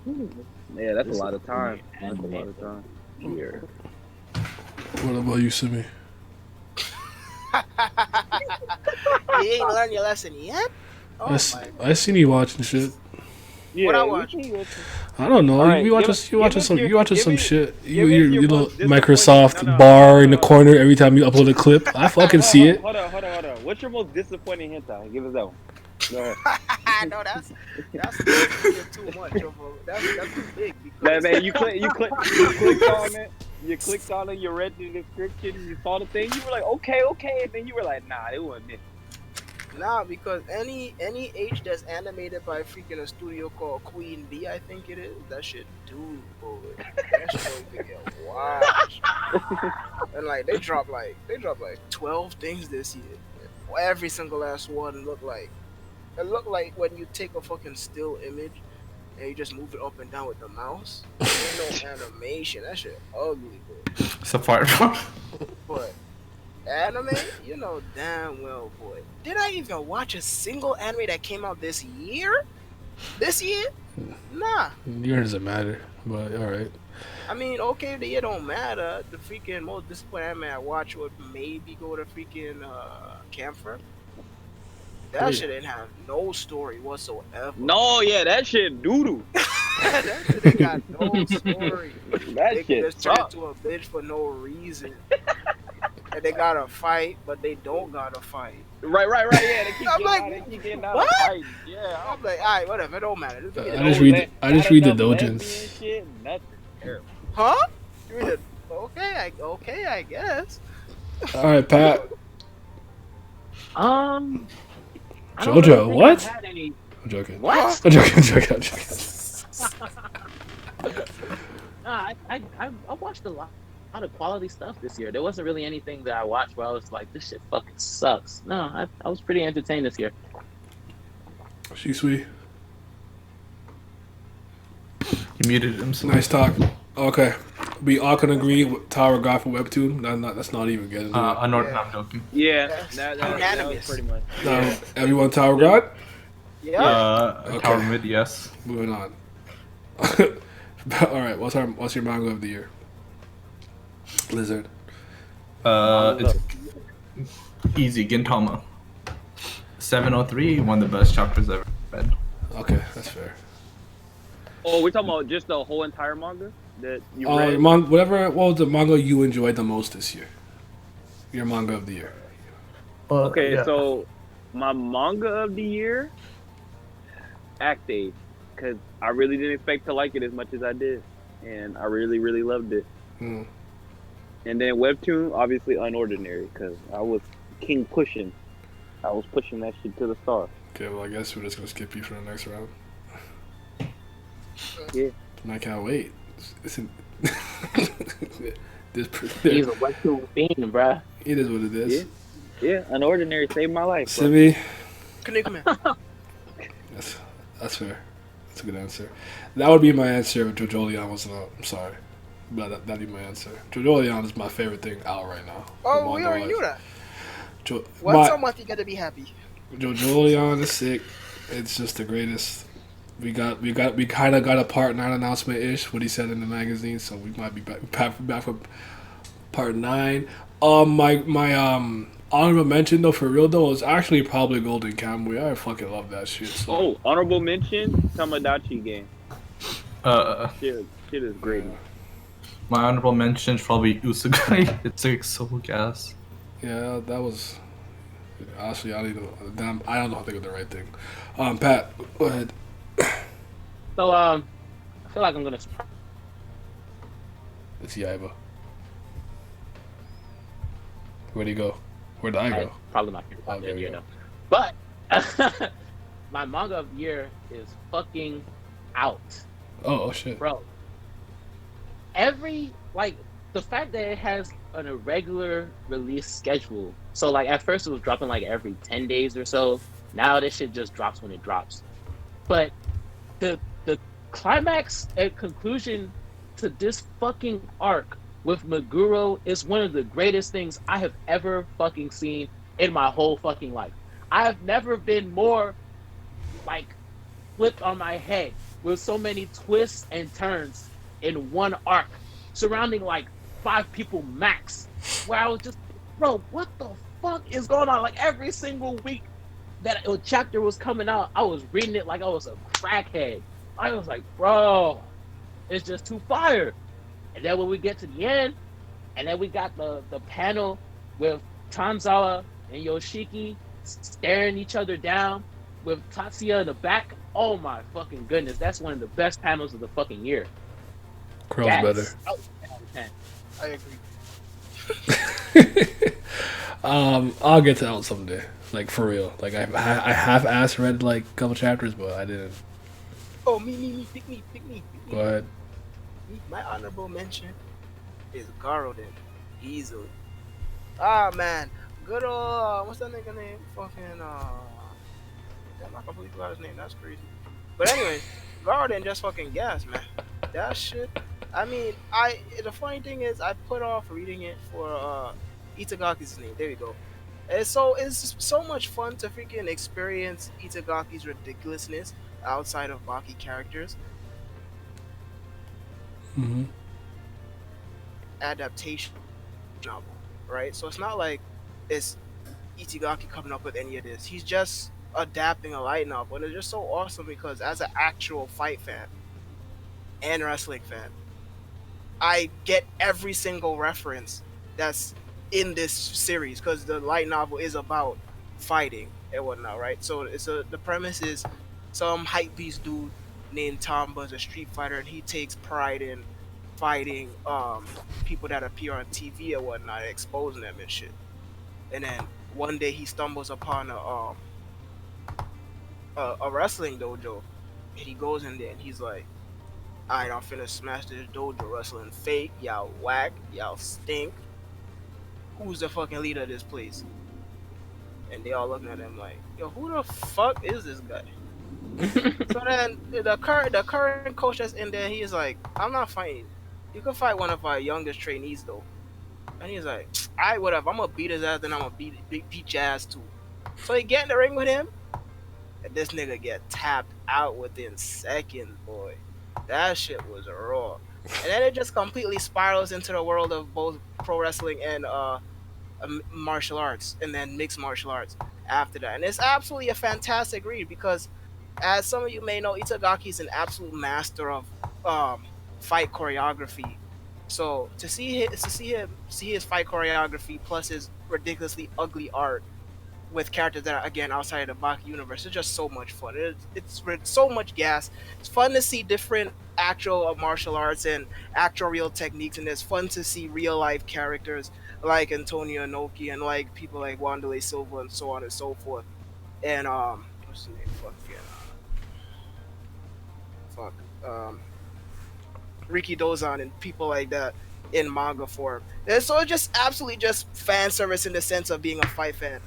Yeah, that's a lot of time. That's a lot of time. Here. What about you, Simi? You ain't learned your lesson yet? Oh I seen you watching shit. Yeah, What I we watch? can- I don't know. Alright, you watching some give me- shit. give You me your your little most Microsoft disappointing- no, bar in the no. corner every time you upload a clip. I fucking see it. Hold on. What's your most disappointing hentai? Give us that one. Go ahead. No, that's too much. That's too big. Man, Because you clicked on it. You clicked on it. You read the description. You saw the thing. You were like, okay, and then you were like, nah, it wasn't it. Nah, because any H that's animated by freaking a studio called Queen Bee, I think it is. That shit, dude, boy. That shit could get wild. And like they drop like 12 things this year. Every single last one looked like when you take a fucking still image and you just move it up and down with the mouse. There's no animation. That shit ugly, boy. Safari. But anime, you know damn well, boy. Did I even watch a single anime that came out this year? This year? Nah. Year doesn't matter, but all right. I mean, okay, the year don't matter. The freaking most disappointing anime I watched would maybe go to freaking Camphor. That shit didn't have no story whatsoever. No, yeah, that shit doodoo. That shit ain't got no story. That They shit just turned sucked. into a bitch for no reason. and they gotta fight, but they don't gotta fight. Right. Yeah, they keep I'm getting like, out. They keep getting out what? of fight. Yeah. I'm like, all right, whatever, it don't matter. Just give me I the just No, read. le- I not just read the enough lesbian dojins. shit. Nothing. Terrible. huh? Give me the okay, I guess. All right, Pat. Um, I don't really JoJo, think what? I've had any. I'm joking. What? I'm joking. I'm joking. I'm joking. Nah, I watched a lot of quality stuff this year. There wasn't really anything that I watched where I was like, this shit fucking sucks. No, I was pretty entertained this year. She's sweet. He muted himself. Nice talk. Okay, we all can agree with Tower God for webtoon. That's not even getting into it. I know. I'm joking. Yeah. Yes. That was Unanimous. pretty much. Now, everyone Tower God. Yeah. Okay. Tower mid, yes. Moving on. All right, what's your manga of the year? Blizzard. It's easy. Gintama. 703, one of the best chapters I've ever read. Okay, that's fair. Oh, we're talking about just the whole entire manga that you read. What was the manga you enjoyed the most this year? Your manga of the year. Okay, yeah. so my manga of the year, Act Age, because I really didn't expect to like it as much as I did, and I really, really loved it. Hmm. And then Webtoon, obviously Unordinary, because I was king pushing. I was pushing that shit to the stars. Okay, well I guess we're just gonna skip you for the next round. Yeah. And I can't wait. Listen, He's a webtoon fiend, bruh. it is what it is. Yeah, Unordinary saved my life, bro. Simi, Can you come in? that's fair. That's a good answer. That would be my answer if Jojo Leon wasn't out. I'm sorry. But that'd be my answer. Jojo Leon is my favorite thing out right now. Oh, we already knew that. Once My, a month, you gotta be happy. Jojo Leon is sick. It's just the greatest. We kind of got a part 9 announcement ish. What he said in the magazine, so we might be back for part 9. My honorable mention though, for real though, is actually probably Golden Kamuy. I fucking love that shit. So. Oh, honorable mention, Tamagotchi game. Shit is great. My honorable mention is probably Usugai. It's like so gas. Yeah, that was. Honestly, I don't even. I don't know how to think of the right thing. Pat, go ahead. So I feel like I'm gonna. It's Yaiba. Where'd he go? Where'd I go? Probably my favorite Oh, manga there of the we year, go. though. But my manga of the year is fucking out, Oh shit. bro. The fact that it has an irregular release schedule. So like at first it was dropping like every 10 days or so. Now this shit just drops when it drops. But the climax and conclusion to this fucking arc with Meguro is one of the greatest things I have ever fucking seen in my whole fucking life. I have never been more like flipped on my head with so many twists and turns in one arc surrounding like 5 people max, where I was just, bro, what the fuck is going on? Like every single week that a chapter was coming out, I was reading it like I was a crackhead. I was like, bro, it's just too fire. And then when we get to the end, and then we got the panel with Tanzawa and Yoshiki staring each other down with Tatsuya in the back. Oh my fucking goodness, that's one of the best panels of the fucking year. Curl's Yes. better. Oh, 10 out of 10. I agree. I'll get to that one someday. Like for real. Like I half-assed read like a couple chapters, but I didn't. Oh, me, pick me. Go ahead. My honorable mention is Garodin. Easily. Ah, man. Good old, what's that nigga name? Fucking, damn, I completely forgot his name. That's crazy. But anyway, Garodin just fucking gas, man. That shit. I mean, the funny thing is, I put off reading it for, Itagaki's name. There we go. It's so much fun to freaking experience Itagaki's ridiculousness outside of Baki characters. Mm-hmm. Adaptation novel, right? So it's not like it's Itagaki coming up with any of this. He's just adapting a light novel, and it's just so awesome because as an actual fight fan and wrestling fan, I get every single reference that's in this series because the light novel is about fighting and whatnot, right? So the premise is some hype beast dude named Tamba is a street fighter, and he takes pride in fighting people that appear on TV and whatnot, exposing them and shit. And then one day he stumbles upon a wrestling dojo, and he goes in there and he's like, "Alright, I'm finna smash this dojo. Wrestling fake, y'all whack, y'all stink. Who's the fucking leader of this place?" And they all looking at him like, "Yo, who the fuck is this guy?" So then the current coach that's in there, he's like, "I'm not fighting. You can fight one of our youngest trainees though." And he's like, "Alright, whatever. I'm gonna beat his ass, then I'm gonna beat your ass too." So he get in the ring with him, and this nigga get tapped out within seconds, boy. That shit was raw. And then it just completely spirals into the world of both pro wrestling and martial arts, and then mixed martial arts after that. And it's absolutely a fantastic read because, as some of you may know, Itagaki is an absolute master of fight choreography. So to see his fight choreography plus his ridiculously ugly art with characters that are again outside of the Baki universe, it's just so much fun. It's so much gas. It's fun to see different actual martial arts and actual real techniques, and it's fun to see real life characters like Antonio Inoki and like people like Wanderlei Silva and so on and so forth. And what's the name? Riki Dozan and people like that in manga form. And so it's just absolutely just fan service in the sense of being a fight fan.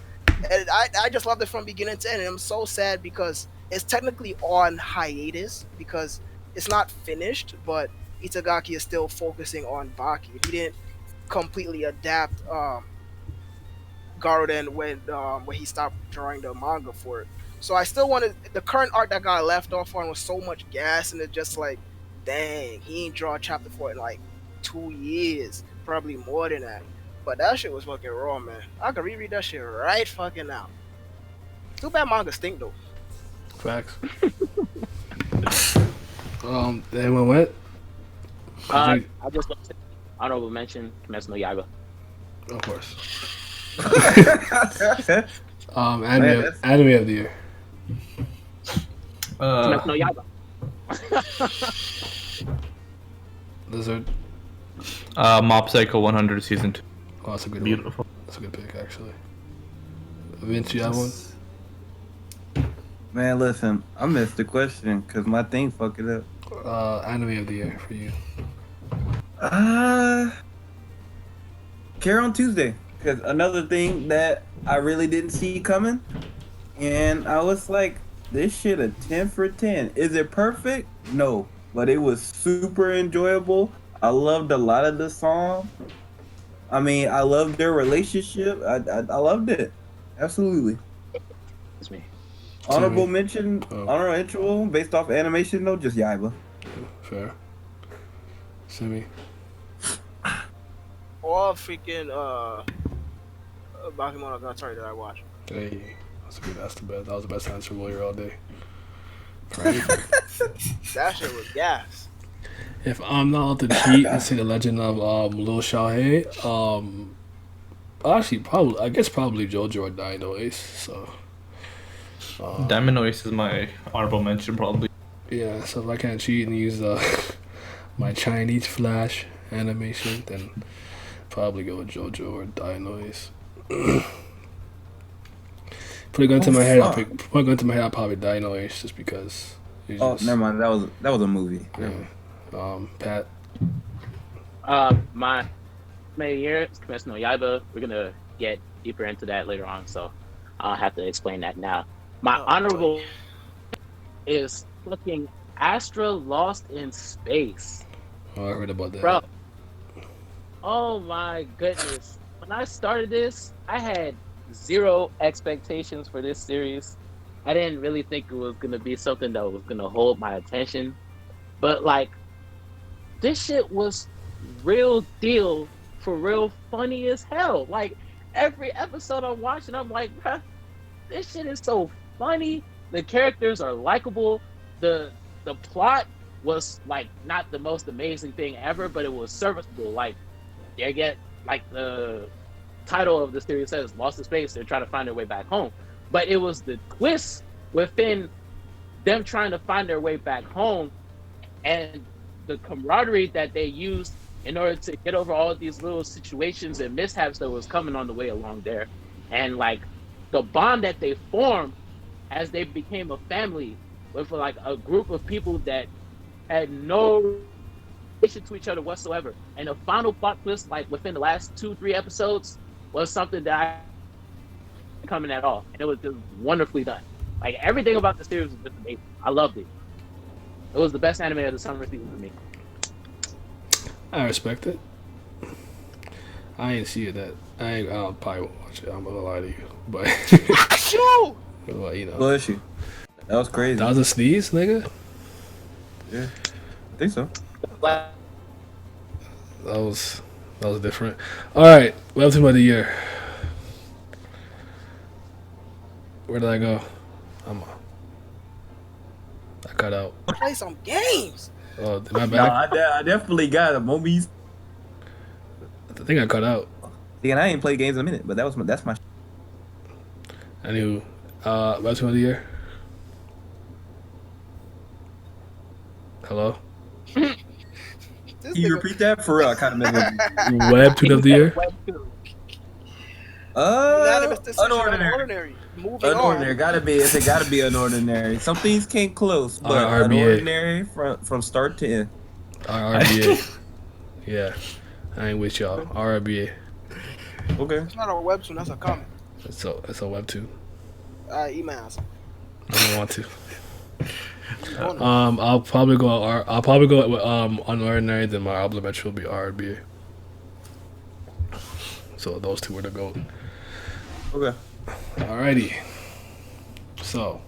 And I just loved it from beginning to end. And I'm so sad because it's technically on hiatus because it's not finished, but Itagaki is still focusing on Baki. He didn't completely adapt Garden when he stopped drawing the manga for it. So I still wanted the current art that got left off on was so much gas, and it's just like, dang, he ain't draw chapter 4 in like 2 years, probably more than that. But that shit was fucking raw, man. I could reread that shit right fucking now. Too bad manga stink though. Facts. Anyone went? I just want to honorable mention Kimetsu no Yaiba. Of course. Anime of the year. Kimetsu no Yaiba. Lizard. Mob Psycho 100 season 2. Oh, that's a good Beautiful. one. That's a good pick, actually. Vince, you have one? Man, listen, I missed the question because my thing fucked it up. Anime of the year for you. Care on Tuesday. Because another thing that I really didn't see coming, and I was like, this shit a 10 for 10. Is it perfect? No. But it was super enjoyable. I loved a lot of the song. I mean, I loved their relationship. I loved it. Absolutely. It's me. Honorable mention, honorable based off animation though, just Yaiba. Fair. Simi. All freaking Bakemonogatari that I watched. Hey, that's the best. That was the best answer we'll hear all day. That shit was gas. If I'm not allowed to cheat and say the legend of Lil Xiaohei, actually I guess probably JoJo or Dino Ace. So Diamond Ace is my honorable mention probably. yeah, so if I can't cheat and use my Chinese Flash animation, then probably go with JoJo or Dino Ace. Put a gun to my head. I'll probably Dino Ace just because. Never mind. That was a movie. Yeah. Pat. My year is Kimetsu no Yaiba. We're gonna get deeper into that later on, so I'll have to explain that now. My honorable is fucking Astra Lost in Space. Oh, I heard about that. Bro. Oh my goodness. When I started this, I had zero expectations for this series. I didn't really think it was gonna be something that was gonna hold my attention. But like, this shit was real deal, for real funny as hell. Like, every episode I'm watching, I'm like, bruh, this shit is so funny. The characters are likable. The plot was like not the most amazing thing ever, but it was serviceable. Like, they get like the title of the series says, lost in space, they're trying to find their way back home. But it was the twist within them trying to find their way back home and the camaraderie that they used in order to get over all of these little situations and mishaps that was coming on the way along there. And like the bond that they formed as they became a family with like a group of people that had no relation to each other whatsoever. And the final plot twist, like within the last 2-3 episodes, was something that I didn't coming at all. And it was just wonderfully done. Like everything about the series was just amazing. I loved it. It was the best anime of the summer season for me. I respect it. I ain't see it that. I'll probably won't watch it. I'm gonna lie to you, but Shoo! well, you know, Bless you. That was crazy. that was a sneeze, nigga. Yeah, I think so. That was different. All right, webtoon of the year. Where did I go? I cut out. Play some games. Oh, am I No, back? I definitely got a movies. I think I cut out. See, and I ain't played games in a minute, but that's my. Anywho, webtoon of the year. Hello. This Can you nigga- repeat that for real? I kind of missed it. Webtoon of the year. Unanimous decision, Unordinary. unordinary. Moving Unordinary. on. Gotta be. It gotta be unordinary. Some things came close, but RBA. unordinary from start to end. RBA. Yeah, I ain't with y'all. RBA. Okay. It's not a webtoon, that's a comic. It's a webtoon. Emails. I don't want to. I'll probably go. I'll probably go with unordinary. Then my obligatory will be RBA. So those two were the GOAT. Okay. Alrighty. So,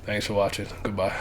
thanks for watching. Goodbye.